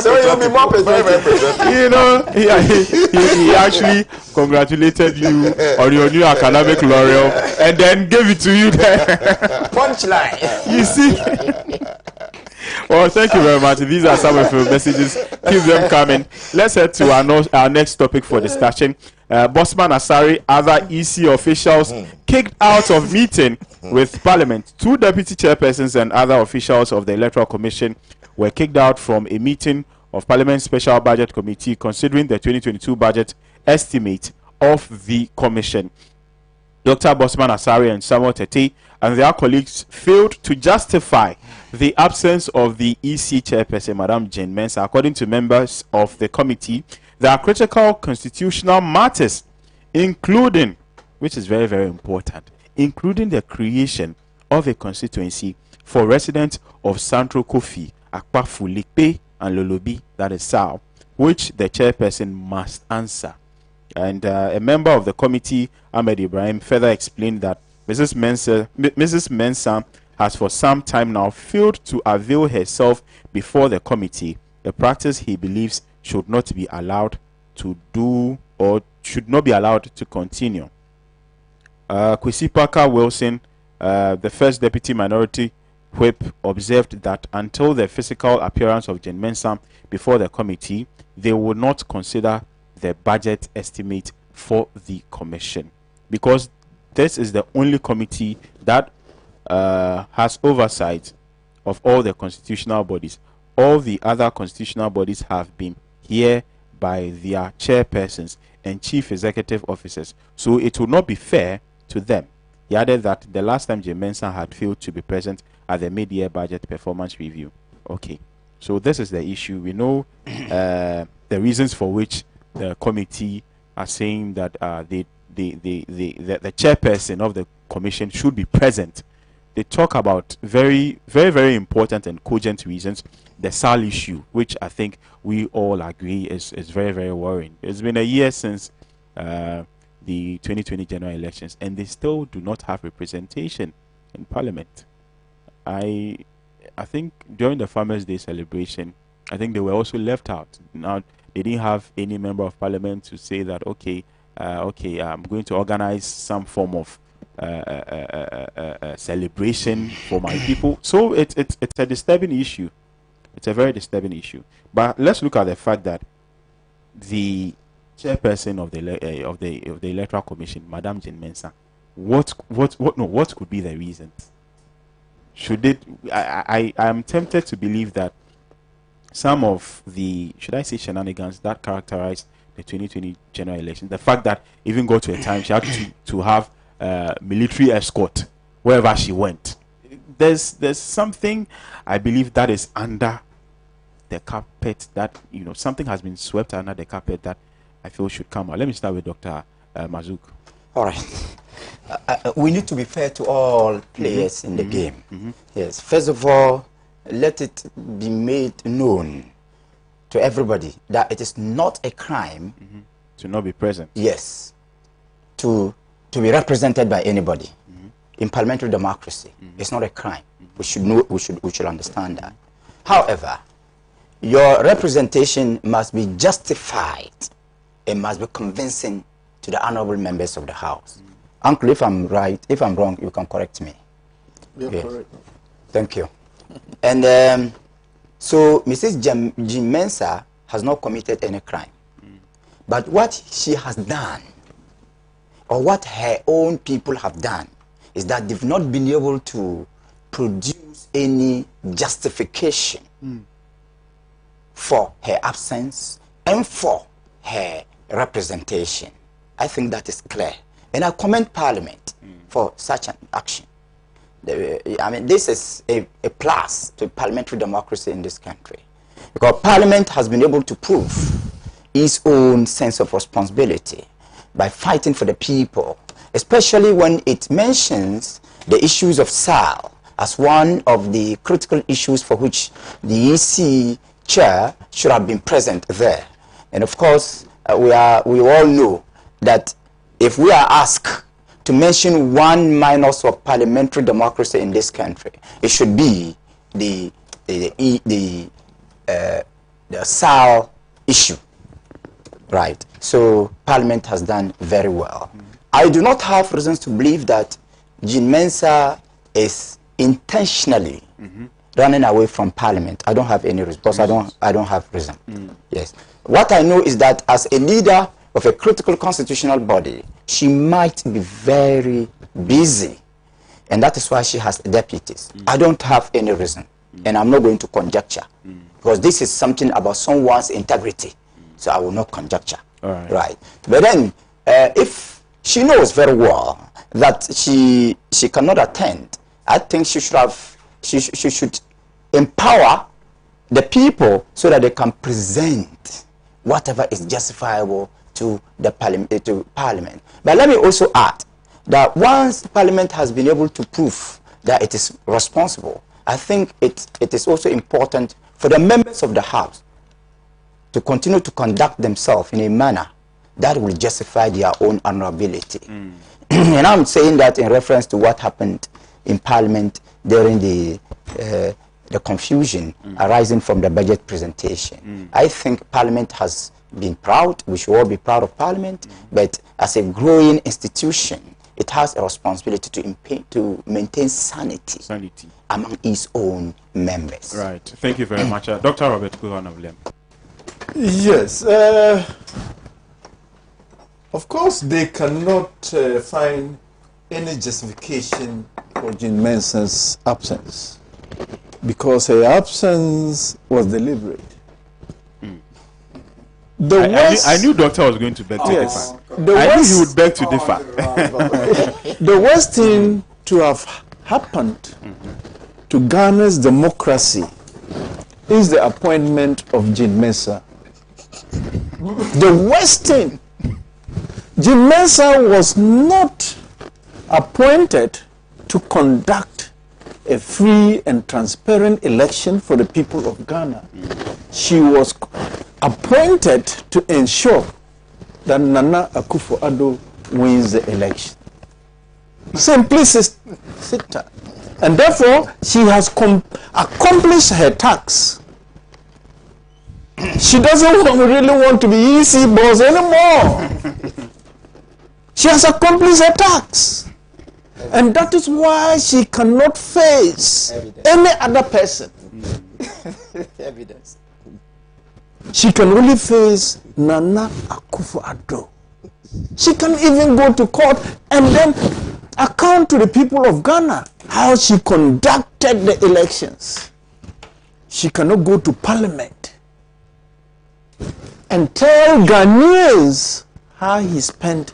So you'll be more patriotic. You know, he actually congratulated you on your new academic laurel and then gave it to you there. Punchline. You see? Well, thank you very much. These are some of your messages. Keep them coming. Let's head to our next topic for discussion. Bossman Asari, other EC officials kicked out of meeting with Parliament. 2 deputy chairpersons and other officials of the Electoral Commission were kicked out from a meeting of Parliament Special Budget Committee considering the 2022 budget estimate of the Commission. Dr. Bossman Asari and Samuel Tete and their colleagues failed to justify the absence of the EC chairperson, Madam Jane Mensah. According to members of the committee, there are critical constitutional matters, including, which is very, very important, including the creation of a constituency for residents of Central Kofi, Akpafu, Likpe, and Lolobi, that is Sao, which the chairperson must answer. And a member of the committee, Ahmed Ibrahim, further explained that Mrs. Mensah has for some time now failed to avail herself before the committee, a practice he believes should not be allowed to do or should not be allowed to continue. Kwesi Parker Wilson, the first deputy minority whip, observed that until the physical appearance of Jane Mensah before the committee, they would not consider the budget estimate for the commission, because this is the only committee that has oversight of all the constitutional bodies. All the other constitutional bodies have been here by their chairpersons and chief executive officers, so it would not be fair to them. He added that the last time Jane Mensah had failed to be present at the mid-year budget performance review. Okay, so this is the issue. We know the reasons for which the committee are saying that the chairperson of the commission should be present. They talk about very, very, very important and cogent reasons. The SAL issue, which I think we all agree is very, very worrying. It's been a year since the 2020 general elections, and they still do not have representation in Parliament. I think during the Farmers' Day celebration, I think they were also left out. Now, they didn't have any member of Parliament to say that, okay, I'm going to organize some form of celebration for my people. So it's a disturbing issue. It's a very disturbing issue. But let's look at the fact that the chairperson of the Electoral Commission, Madam Jane Mensah, what could be the reasons? Should it? I am tempted to believe that some of the, should I say, shenanigans that characterized the 2020 general election, the fact that even got to a time she had to have military escort wherever she went. There's something I believe that is under the carpet, that something has been swept under the carpet that I feel should come out. Let me start with Dr. Mazouk. All right. We need to be fair to all players in the game. Yes. First of all, let it be made known to everybody that it is not a crime to not be present. Yes. To be represented by anybody in parliamentary democracy. It's not a crime. We should know. We should understand that. However, your representation must be justified. It must be convincing to the honorable members of the House. Uncle, if I'm right, if I'm wrong, you can correct me. You're correct. Thank you. And so Mrs. Jane Mensah has not committed any crime. But what she has done, or what her own people have done, is that they've not been able to produce any justification for her absence and for her representation. I think that is clear. And I commend Parliament for such an action. I mean, this is a plus to parliamentary democracy in this country, because Parliament has been able to prove its own sense of responsibility by fighting for the people, especially when it mentions the issues of SAL, as one of the critical issues for which the EC chair should have been present there. And of course, we all know that if we are asked to mention one minus of parliamentary democracy in this country, it should be the SAL issue, right? So Parliament has done very well. I do not have reasons to believe that Jean Mensah is intentionally running away from Parliament. I don't have any reason, because I don't have reason. Yes. What I know is that as a leader of a critical constitutional body, she might be very busy, and that is why she has deputies. I don't have any reason, and I'm not going to conjecture, because this is something about someone's integrity, so I will not conjecture. Right. But then, if she knows very well that she cannot attend, I think she should empower the people so that they can present whatever is justifiable to the Parliament. But let me also add that once Parliament has been able to prove that it is responsible, I think it is also important for the members of the House to continue to conduct themselves in a manner that will justify their own honorability. And I'm saying that in reference to what happened in Parliament during the confusion arising from the budget presentation. I think Parliament has been proud. We should all be proud of Parliament, but as a growing institution, it has a responsibility to maintain sanity among its own members. Right. Thank you very much. Dr. Robert Kuhn. Yes. Of course, they cannot find any justification for Jean Mensah's absence, because her absence was deliberate. I knew Doctor was going to beg to differ. I knew he would beg to differ. The worst thing to have happened to Ghana's democracy is the appointment of Jean Mensah. The worst thing. Jean Mensah was not appointed to conduct a free and transparent election for the people of Ghana. She was appointed to ensure that Nana Akufo-Addo wins the election. Simplicity. And therefore, she has accomplished her task. She doesn't really want to be EC boss anymore. She has accomplished her task. And that is why she cannot face any other person. Evidence. She can only face Nana Akufo-Addo. She can even go to court and then account to the people of Ghana how she conducted the elections. She cannot go to Parliament and tell Ghanaians how he spent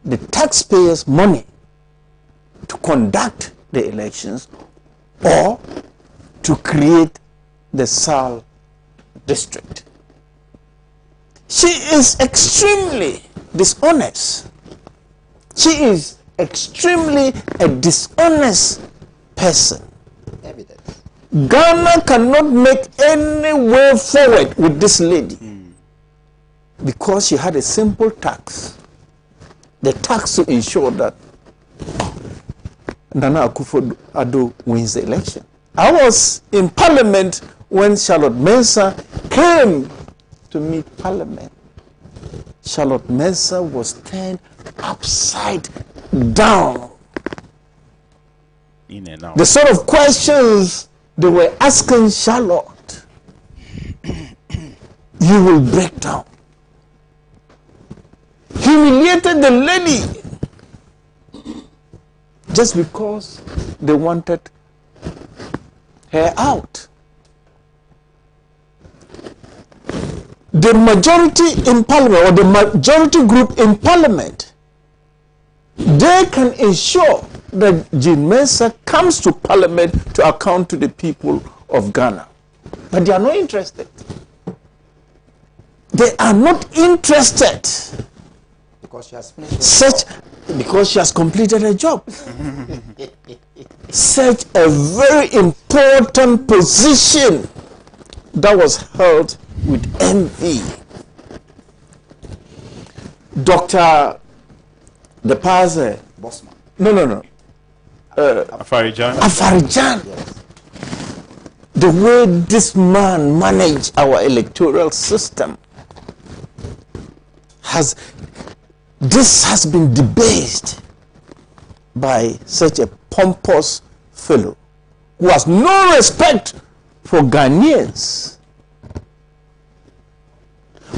the taxpayers' money to conduct the elections or to create the SAL district. She is extremely dishonest. She is extremely a dishonest person. Evidence. Ghana cannot make any way forward with this lady because she had a simple task. The task to ensure that Nana Akufo-Addo wins the election. I was in Parliament when Charlotte Mensah came to meet Parliament. Charlotte Mensah was turned upside down. In and out. The sort of questions they were asking Charlotte, you will break down. Humiliated the lady just because they wanted her out. The majority in Parliament, or the majority group in Parliament, they can ensure that Jean Mensah comes to Parliament to account to the people of Ghana. But they are not interested. They are not interested. Because she has finished Because she has completed her job. such a very important position that was held with envy. Dr. the Paze. Bosman. No. Afarijan. Afarijan. Yes. The way this man managed our electoral system has been debased by such a pompous fellow who has no respect for Ghanaians,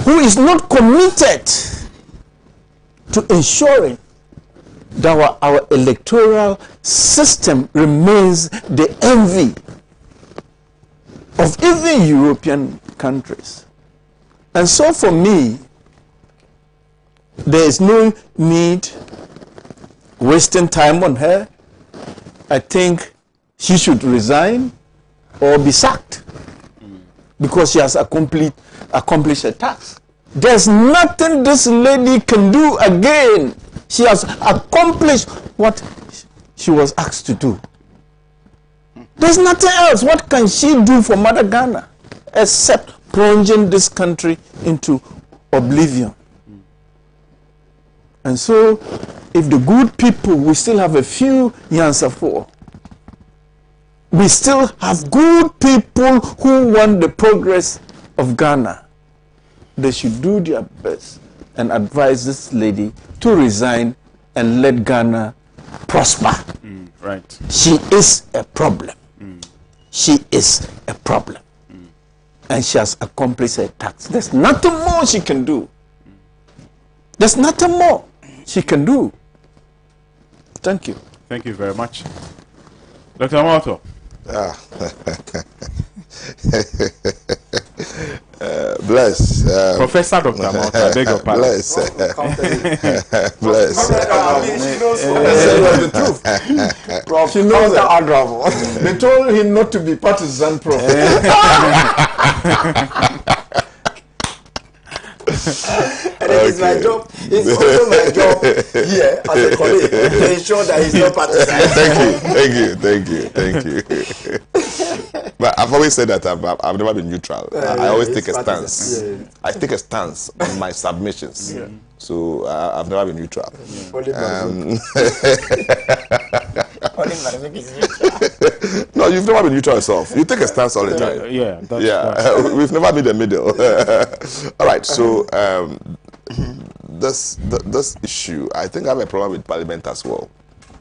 who is not committed to ensuring that our electoral system remains the envy of even European countries. And so for me, there is no need wasting time on her. I think she should resign or be sacked because she has accomplished her task. There's nothing this lady can do again. She has accomplished what she was asked to do. There's nothing else. What can she do for Mother Ghana except plunging this country into oblivion? And so, if the good people, we still have a few Yansa for. We still have good people who want the progress of Ghana. They should do their best and advise this lady to resign and let Ghana prosper. Right. She is a problem. She is a problem. And she has accomplished her task. There's nothing more she can do. There's nothing more she can do. Thank you. Thank you very much. Dr. Amato. Bless. Professor Dr. Amato, I beg your pardon. Bless. Bless. The truth. Prof, she knows that. They told him not to be partisan, Prof. And it is my job. It's also my job here as a colleague to ensure that he's not partisan. Thank you. But I've always said that I've never been neutral. I always take a stance. Yeah. I take a stance on my submissions. Yeah. So I've never been neutral. No, you've never been neutral yourself. You take a stance all the time. We've never been the middle. All right. So this issue, I think I have a problem with Parliament as well.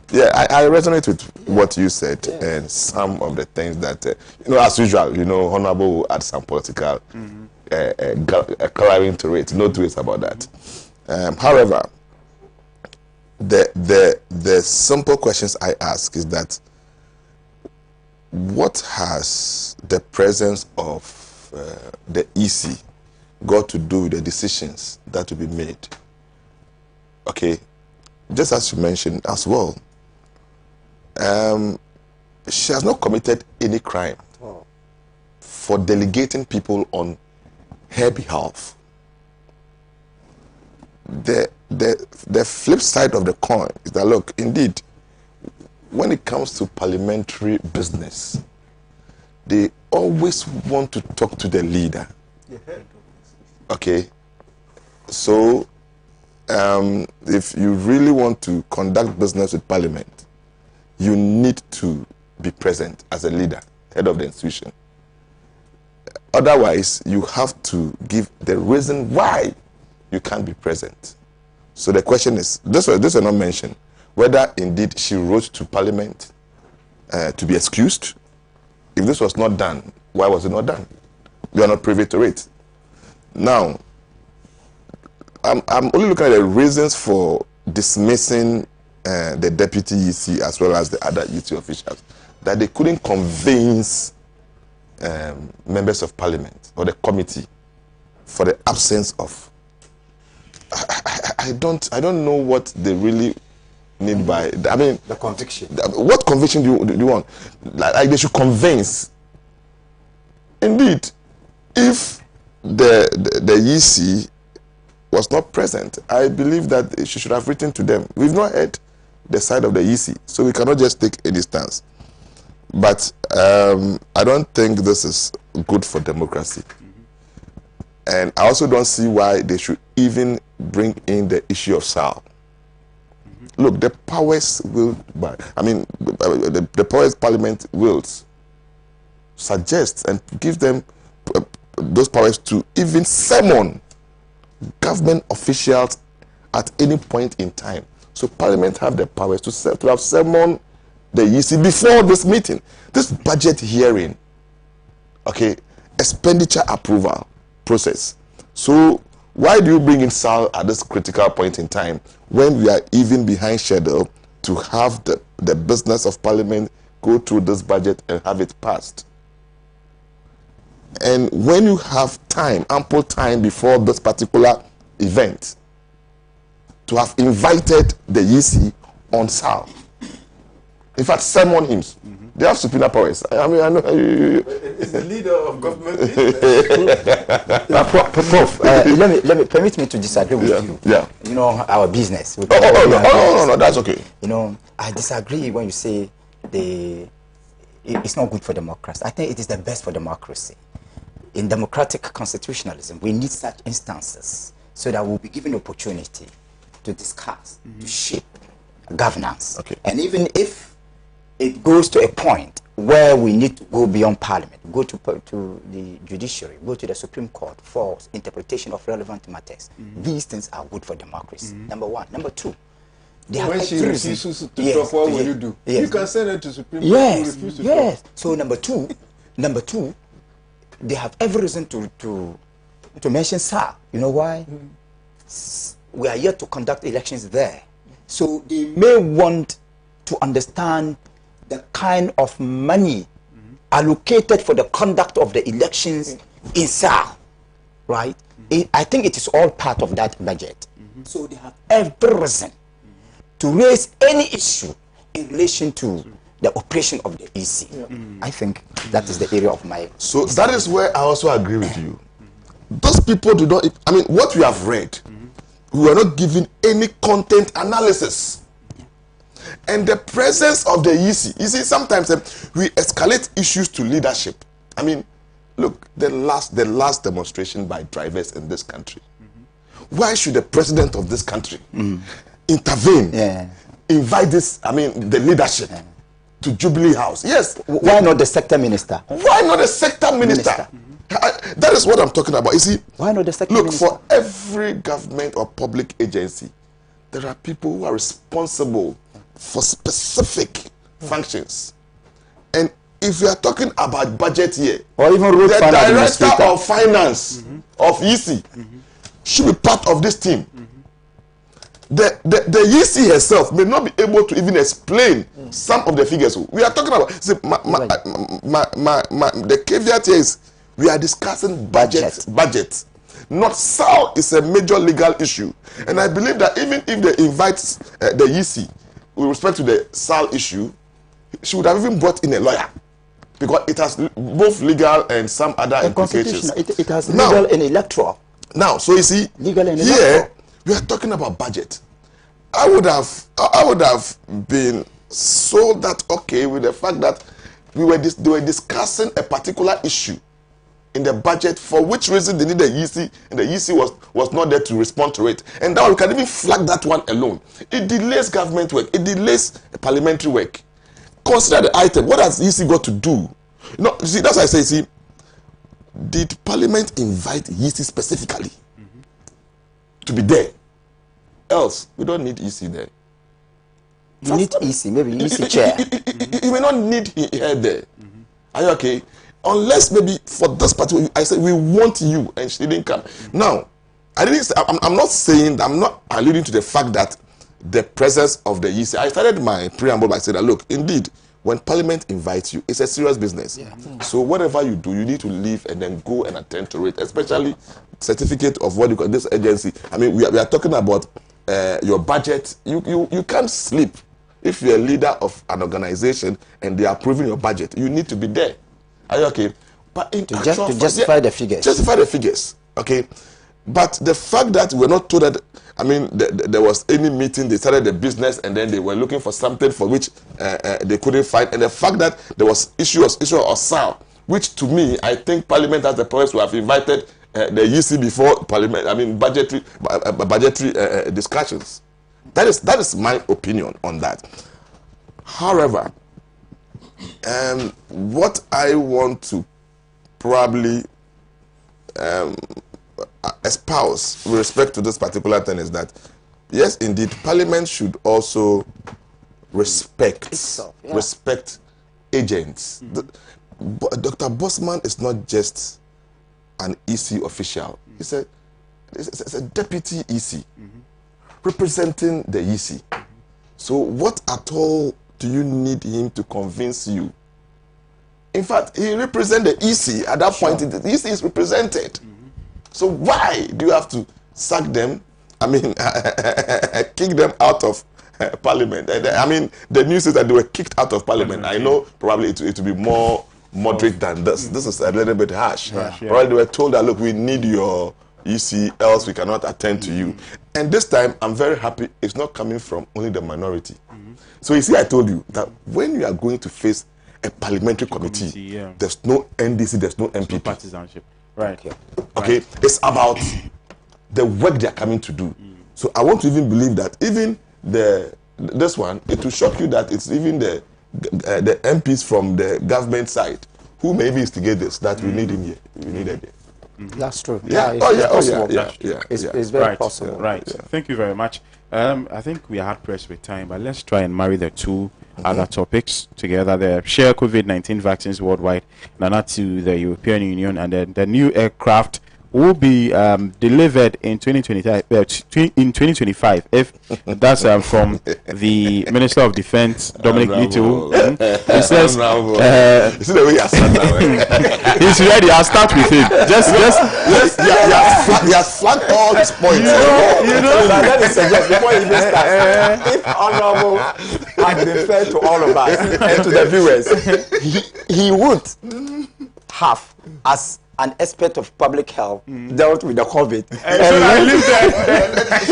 Yeah, I resonate with what you said and some of the things that, as usual, Honorable will add some political coloring to it. No two ways about that. However, the simple questions I ask is that what has the presence of the EC got to do with the decisions that will be made? Okay, just as you mentioned as well, she has not committed any crime for delegating people on her behalf. The flip side of the coin is that, look, indeed, when it comes to parliamentary business, they always want to talk to the leader. Okay, so if you really want to conduct business with Parliament, you need to be present as a leader, head of the institution. Otherwise, you have to give the reason why you can't be present. So the question is, this was not mentioned, whether indeed she wrote to Parliament to be excused. If this was not done, why was it not done? We are not privy to it. Now, I'm only looking at the reasons for dismissing the deputy EC as well as the other EC officials, that they couldn't convince members of Parliament or the committee for the absence of. I don't know what they really mean by. I mean, the conviction. What conviction do you want? Like they should convince. Indeed, if the EC was not present, I believe that she should have written to them. We've not heard the side of the EC, so we cannot just take any stance. But I don't think this is good for democracy. And I also don't see why they should even bring in the issue of SAL. Look, the powers will, the powers Parliament wills suggest and give them those powers to even summon government officials at any point in time. So Parliament have the powers to have summoned the EC before this meeting, this budget hearing, okay, expenditure approval process. So why do you bring in SAL at this critical point in time when we are even behind schedule to have the business of Parliament go through this budget and have it passed? And when you have time, ample time before this particular event, to have invited the EC on SAL, in fact, summon him. They have subpoena powers. I mean, I know. It's the leader of government. Prof, let me permit me to disagree with you. Yeah. You know, our business. No, that's okay. You know, I disagree when you say it's not good for democracy. I think it is the best for democracy. In democratic constitutionalism, we need such instances so that we'll be given opportunity to discuss, to shape governance. Okay. And even if it goes to a point where we need to go beyond Parliament, go to the judiciary, go to the Supreme Court for interpretation of relevant matters, these things are good for democracy. Number one. Number two, when she refuses to talk, what will you do? Yes. You can send her to Supreme Court. Yes, yes. So number two, they have every reason to mention SAR. You know why? We are yet to conduct elections there. So they may want to understand the kind of money allocated for the conduct of the elections in SAR, right? I think it is all part of that budget. So they have every reason to raise any issue in relation to the operation of the EC. I think that is the area of my... So that is where I also agree with you. Those people do not... I mean, what we have read, we are not given any content analysis. And the presence of the EC, you see, sometimes we escalate issues to leadership. I mean, look, the last demonstration by drivers in this country. Why should the president of this country intervene, invite the leadership to Jubilee House? Yes. Why not the sector minister? Why not the sector minister? That is what I'm talking about. You see, why not the sector minister? For every government or public agency, there are people who are responsible for specific functions. And if we are talking about budget here, or even road the director of finance of EC should be part of this team. The EC herself may not be able to even explain some of the figures. We are talking about, see, the caveat here is we are discussing budget. Not SAL is a major legal issue. And I believe that even if they invite the EC with respect to the SAL issue, she would have even brought in a lawyer, because it has both legal and some other implications. It has legal and electoral. Now, so you see, legal and here electoral. we are talking about budget. I would have been so that okay with the fact that they were discussing a particular issue in the budget, for which reason they need the EC, and the EC was not there to respond to it. And now we can even flag that one alone. It delays government work. It delays parliamentary work. Consider the item. What has EC got to do? You see, that's why I say, see, did Parliament invite EC specifically to be there? Else, we don't need EC there. You need EC, maybe EC chair. You may not need her there. Are you okay? Unless maybe for this particular, I said we want you, and she didn't come. Now, I'm not saying, I'm not alluding to the fact that the presence of the EC. I started my preamble by saying that, look, indeed, when Parliament invites you, it's a serious business. So whatever you do, you need to leave and then go and attend to it, especially certificate of what you call this agency. I mean, we are talking about your budget. You can't sleep. If you're a leader of an organization and they are approving your budget, you need to be there. Are you okay? But to justify the figures. Justify the figures. Okay. But the fact that we're not told that, I mean, there was any meeting, they started the business, and then they were looking for something for which they couldn't find, and the fact that there was issue of SAL, which to me, I think Parliament has the powers to have invited the EC before Parliament. I mean, budgetary discussions. That is my opinion on that. However, what I want to probably espouse with respect to this particular thing is that, yes, indeed, Parliament should also respect respect agents. Dr. Bosman is not just an EC official. He's a deputy EC representing the EC. So what at all do you need him to convince you? In fact, he represents the EC. At that point, the EC is represented. So why do you have to sack them? I mean, kick them out of Parliament? I mean, the news is that they were kicked out of Parliament. I know probably it will be more moderate than this. This is a little bit harsh. Probably they were told that, look, we need your EC, else we cannot attend to you. And this time, I'm very happy it's not coming from only the minority. So you see, I told you that when you are going to face a parliamentary committee, there's no NDC, there's no MPP. No partisanship. Right. Okay. It's about the work they are coming to do. So I want to even believe that even this one, it will shock you that it's even the MPs from the government side who maybe instigate this, that we need him here. We need it here. That's true. It's very possible. Right. Thank you very much. I think we are hard pressed with time, but let's try and marry the two other topics together. The share COVID-19 vaccines worldwide, Nana, to the European Union, and then the new aircraft will be delivered in 2025. If that's from the Minister of Defense, Dominic Nito. He says he's ready. I'll start with him. Just he has flagged all his points. Let me suggest before you even start, if Honorable had been fair to all of us and to the viewers, he would have, as an expert of public health, dealt with the COVID. And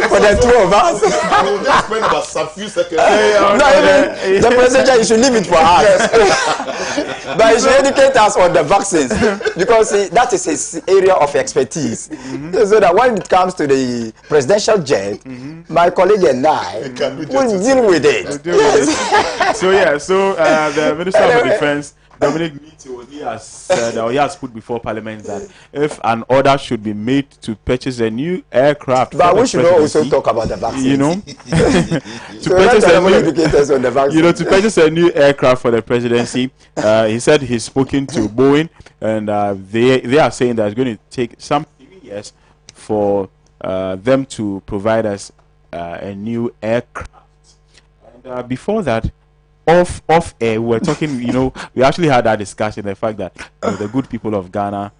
for the two of us. I will just spend about some few seconds. The president, you should leave it for us. But he should educate us on the vaccines, because that is his area of expertise. So that when it comes to the presidential jet, my colleague and I will deal with it. So the Minister of Defense, Dominic Nito, he has said, or he has put before Parliament, that if an order should be made to purchase a new aircraft, but we should also talk about the vaccine. You know, to purchase a new aircraft for the presidency. He said he's spoken to Boeing, and they are saying that it's going to take some 3 years for them to provide us a new aircraft. And before that, off air, we were talking, we actually had that discussion, the fact that the good people of Ghana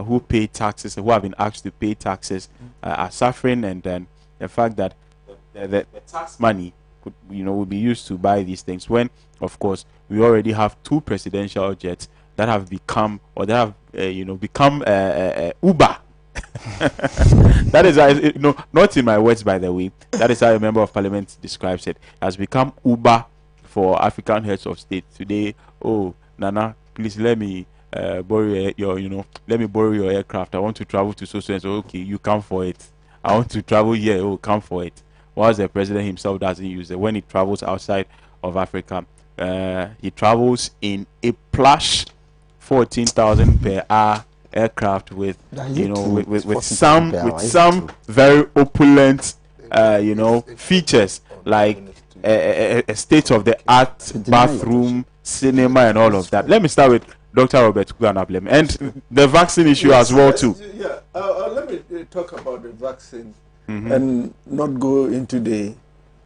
who pay taxes, who have been asked to pay taxes, are suffering, and then the fact that the tax money could, will be used to buy these things, when, of course, we already have 2 presidential jets that have become, or that have, become Uber. That is, not in my words, by the way, that is how a member of Parliament describes it, has become Uber for African heads of state today. Oh, Nana, please let me borrow let me borrow your aircraft. I want to travel to so and so. Okay, you come for it. I want to travel here. Oh, come for it. Whilst the president himself doesn't use it. When he travels outside of Africa, he travels in a plush 14,000 per hour aircraft with with some very opulent features, like a state-of-the-art bathroom, cinema, and all of that. Let me start with Dr. Robert Kuanablem and the vaccine issue as well too. Let me talk about the vaccine and not go into the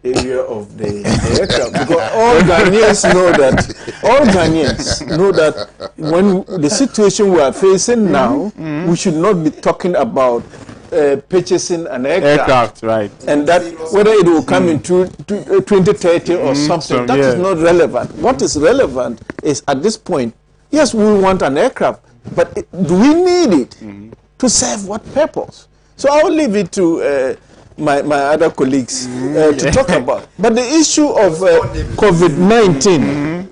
area of the aircraft, because all Ghanaians know that when the situation we are facing now, we should not be talking about purchasing an aircraft, right? And that whether it will come into 2030 or something, that is not relevant. What is relevant is, at this point, yes, we want an aircraft, but do we need it to serve what purpose? So I'll leave it to my other colleagues to talk about. But the issue of COVID-19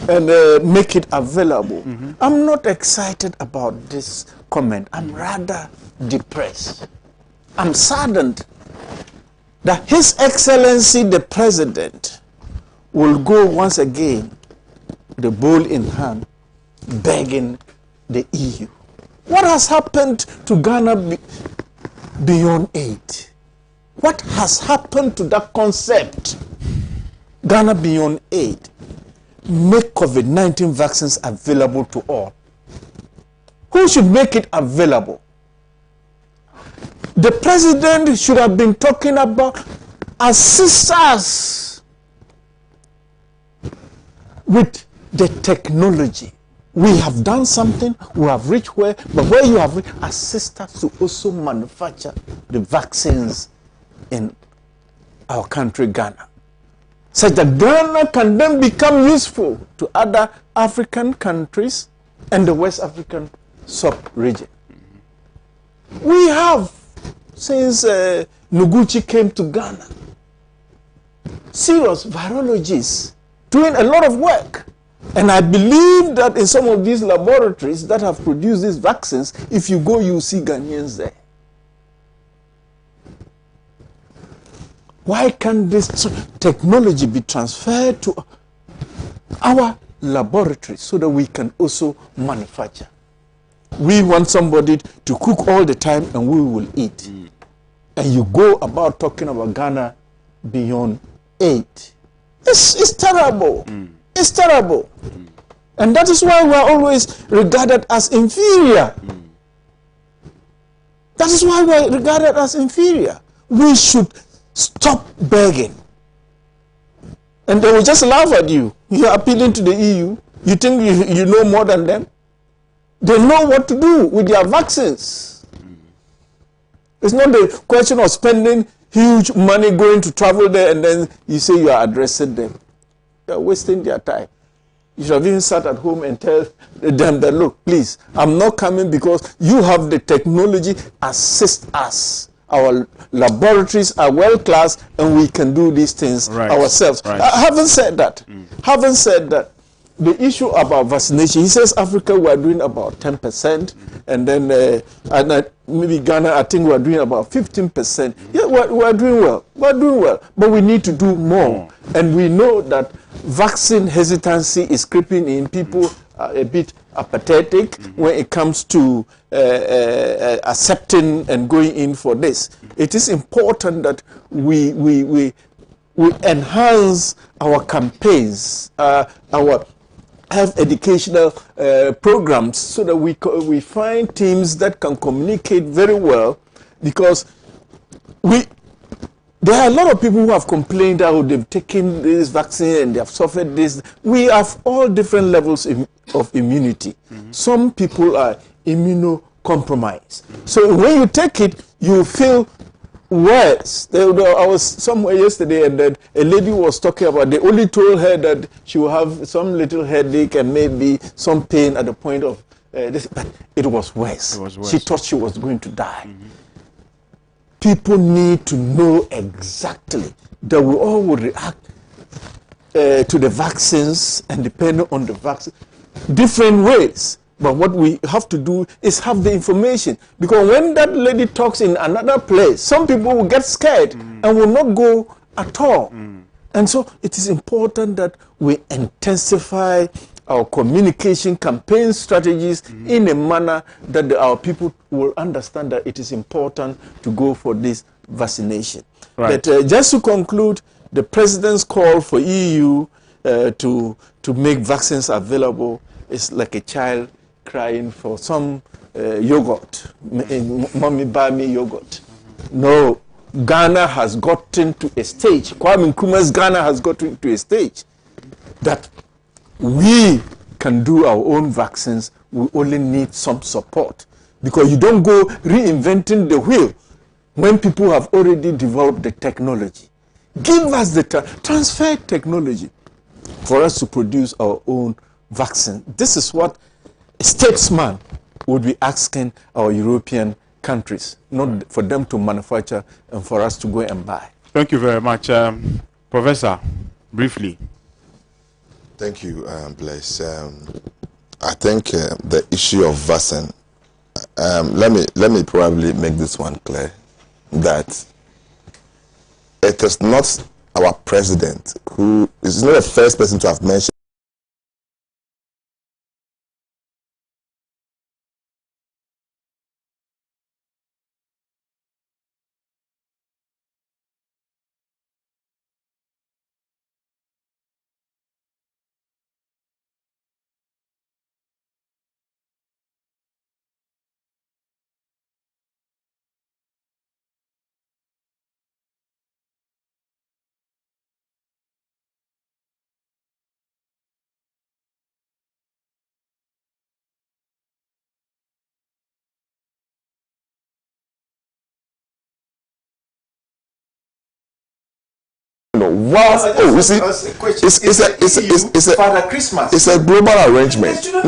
and make it available, I'm not excited about this comment. I'm rather depressed. I'm saddened that His Excellency the President will go once again, the bowl in hand, begging the EU. What has happened to Ghana beyond aid? What has happened to that concept? Ghana beyond aid. Make COVID-19 vaccines available to all. Who should make it available? The president should have been talking about assist us with the technology. We have done something, we have reached where, but where you have reached, assist us to also manufacture the vaccines in our country, Ghana, such that Ghana can then become useful to other African countries and the West African sub-region. We have, since Noguchi came to Ghana, serious virologists doing a lot of work. And I believe that in some of these laboratories that have produced these vaccines, if you go, you see Ghanaians there. Why can't this technology be transferred to our laboratories so that we can also manufacture? We want somebody to cook all the time and we will eat. And you go about talking about Ghana beyond aid. It's terrible. It's terrible. And that is why we are always regarded as inferior. That is why we are regarded as inferior. We should stop begging. And they will just laugh at you. You are appealing to the EU. You think you know more than them? They know what to do with their vaccines. It's not the question of spending huge money going to travel there and then you say you are addressing them. They are wasting their time. You should have even sat at home and tell them that, look, please, I'm not coming because you have the technology, assist us. Our laboratories are world-class and we can do these things ourselves. Right. Having said that, the issue about vaccination, he says Africa we are doing about 10%, and then maybe Ghana, I think we are doing about 15%. Yeah, we are doing well. We are doing well, but we need to do more. And we know that vaccine hesitancy is creeping in. People are a bit apathetic when it comes to accepting and going in for this. It is important that we enhance our campaigns, our health educational programs, so that we find teams that can communicate very well, because there are a lot of people who have complained that they've taken this vaccine and they have suffered this. We have all different levels of immunity. Some people are immunocompromised. So when you take it, you feel worse. I was somewhere yesterday and then a lady was talking about, they only told her that she will have some little headache and maybe some pain at the point of this, but it was worse. She thought she was going to die. People need to know exactly that we all will react to the vaccines and depending on the vaccine, different ways. But what we have to do is have the information. Because when that lady talks in another place, some people will get scared and will not go at all. And so it is important that we intensify our communication campaign strategies in a manner that our people will understand that it is important to go for this vaccination. But just to conclude, the President's call for EU to make vaccines available is like a child crying for some yogurt. Mommy, buy me yogurt. No, Ghana has gotten to a stage, Kwame Nkrumah's Ghana has gotten to a stage that we can do our own vaccines. We only need some support, because you don't go reinventing the wheel when people have already developed the technology. Give us the transfer technology for us to produce our own vaccine. This is what a statesman would be asking our European countries, not for them to manufacture and for us to go and buy. Thank you very much. Professor, briefly. Thank you, Bless. I think the issue of vaccine, let me probably make this one clear, that it is not our president who is not the first person to have mentioned Father Christmas. It's a global arrangement. I'm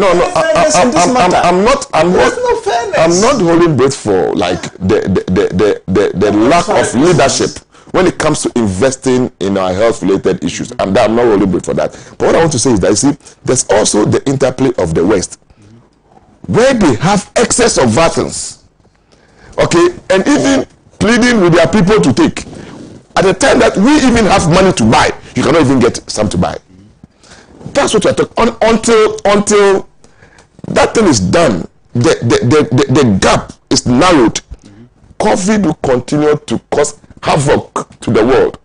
not holding breath for like the lack of leadership when it comes to investing in our health-related issues. I'm not holding breath for that. But what I want to say is that, you see, there's also the interplay of the West, where they have excess of vaccines, okay, and even pleading with their people to take. At the time that we even have money to buy, you cannot even get some to buy. That's what we're talking until that thing is done. The gap is narrowed. COVID will continue to cause havoc to the world.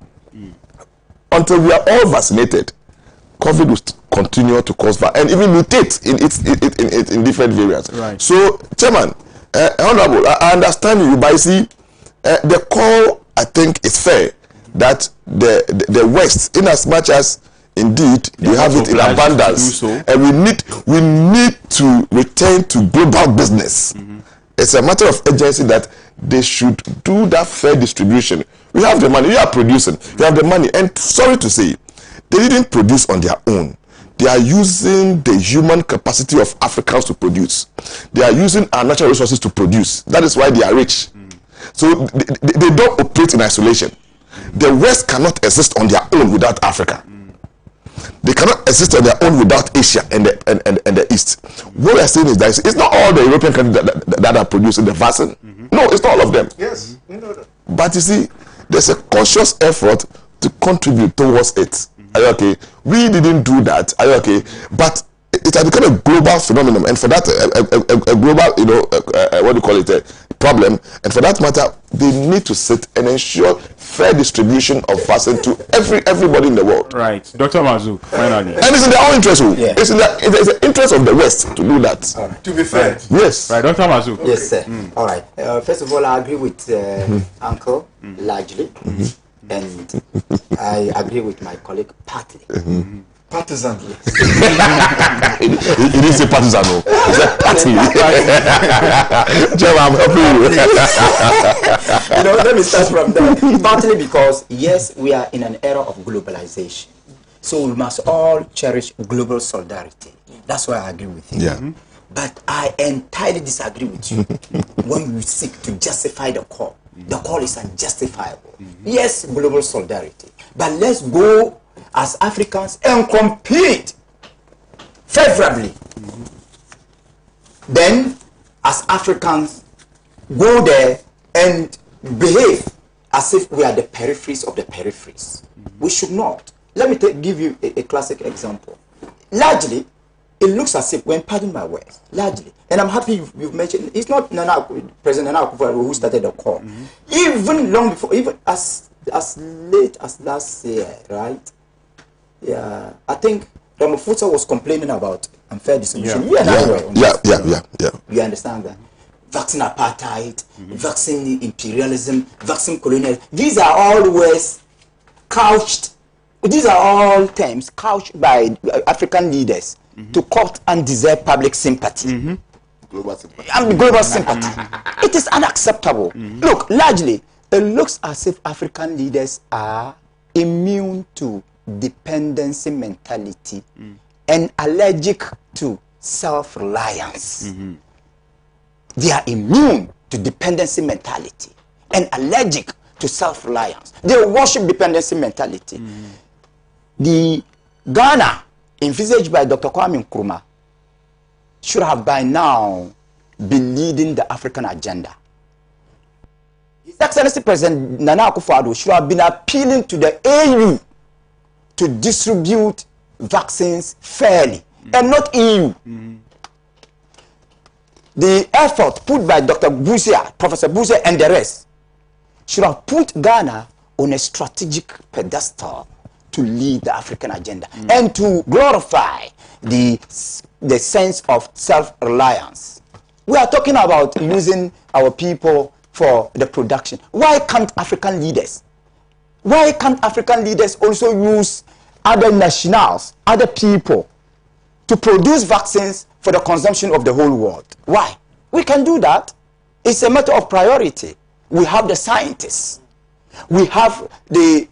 Until we are all vaccinated, COVID will continue to cause and even mutate in different variants. Right. So, Chairman, Honorable, I understand you, but you see, the call, I think, is fair that the West, in as much as indeed we have it in abundance, and we need to return to global business. It's a matter of urgency that they should do that fair distribution. We have the money, we are producing, we have the money, and sorry to say, they didn't produce on their own. They are using the human capacity of Africans to produce. They are using our natural resources to produce. That is why they are rich. So they don't operate in isolation. The West cannot exist on their own without Africa. They cannot exist on their own without Asia and the East. What we are saying is that it's not all the European countries that are producing the vaccine. No, it's not all of them. Yes, we know that. But you see, there's a conscious effort to contribute towards it. Are you okay? We didn't do that. Are you okay? But it has become a global phenomenon, and for that, a global, what do you call it, a problem. And for that matter, they need to sit and ensure fair distribution of vaccine to everybody in the world. Right, Dr. Mazu, finally. And it's in their own interest. Yeah. It's in the interest of the West to do that. Right. To be fair. Right. Yes. Right, Dr. Mazu. Yes, sir. All right. First of all, I agree with Uncle largely, and I agree with my colleague partly. Partisan. He didn't say partisan, no. He said party. Jim, I'm helping you. Let me start from there. Partly because, yes, we are in an era of globalization. So we must all cherish global solidarity. That's why I agree with you. Yeah. But I entirely disagree with you when you seek to justify the call. The call is unjustifiable. Yes, global solidarity. But let's go as Africans and compete favorably. Then, as Africans, go there and behave as if we are the peripheries of the peripheries. We should not. Let me give you a classic example. Largely, it looks as if, when pardon my words, largely, and I'm happy you've mentioned, it's not President Nana Akufo-Addo who started the call. Even long before, even as late as last year, right? Yeah, I think Ramaphosa was complaining about unfair distribution. Yeah, You understand that? Vaccine apartheid, vaccine imperialism, vaccine colonialism. These are all words couched. These are all terms couched by African leaders to court undeserved public sympathy. Global sympathy. And global sympathy. It is unacceptable. Look, largely, it looks as if African leaders are immune to dependency mentality and allergic to self-reliance. They are immune to dependency mentality and allergic to self-reliance. They worship dependency mentality. The Ghana, envisaged by Dr. Kwame Nkrumah, should have by now been leading the African agenda. His Excellency President Nana Akufo-Addo should have been appealing to the AU to distribute vaccines fairly, and not EU. The effort put by Dr. Busia, Professor Busia, and the rest should have put Ghana on a strategic pedestal to lead the African agenda and to glorify the sense of self-reliance. We are talking about using our people for the production. Why can't African leaders? Why can't African leaders also use other nationals, other people, to produce vaccines for the consumption of the whole world? Why? We can do that. It's a matter of priority. We have the scientists. We have the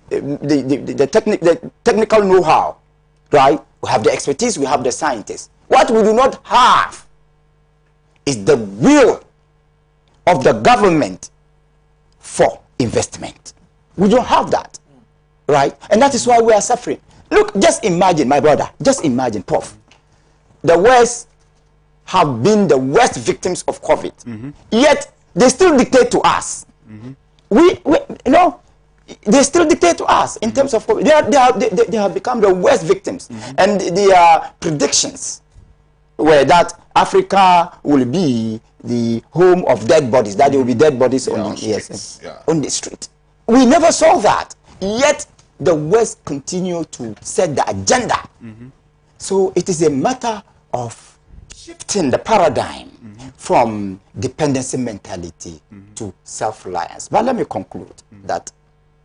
technical know-how, right? We have the expertise, we have the scientists. What we do not have is the will of the government for investment. We don't have that, right? And that is why we are suffering. Look, just imagine, my brother, just imagine, Prof. The West have been the worst victims of COVID, yet they still dictate to us. We you know, they still dictate to us in terms of COVID. They have become the worst victims, and their predictions were that Africa will be the home of dead bodies, that there will be dead bodies on the street. We never saw that, yet the West continue to set the agenda. So it is a matter of shifting the paradigm from dependency mentality to self-reliance. But let me conclude that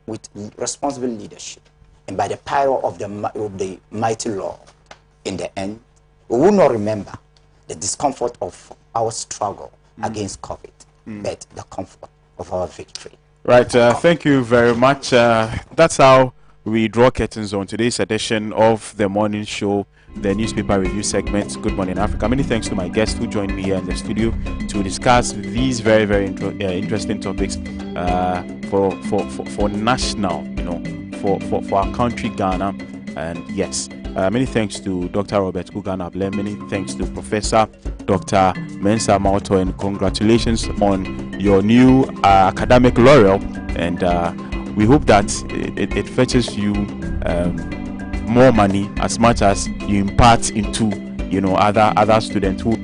with responsible leadership and by the power of the mighty law, in the end, we will not remember the discomfort of our struggle against COVID, but the comfort of our victory. Right, thank you very much. That's how we draw curtains on today's edition of the morning show, the newspaper review segment, Good Morning Africa. Many thanks to my guests who joined me here in the studio to discuss these very, very interesting topics for national, you know, for our country, Ghana. And yes, many thanks to Dr. Robert Kuganable. Many thanks to Professor Dr. Mensa Mauto, and congratulations on your new academic laurel. And we hope that it fetches you more money as much as you impart into, you know, other students who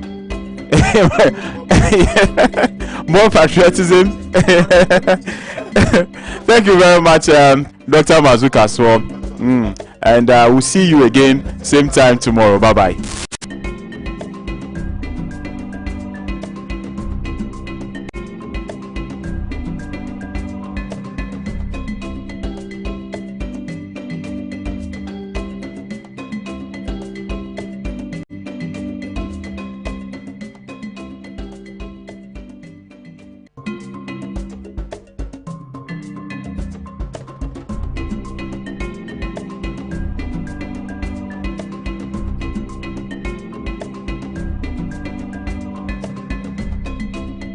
more patriotism. Thank you very much, Dr. Mazuka. So, and we'll see you again same time tomorrow. Bye bye.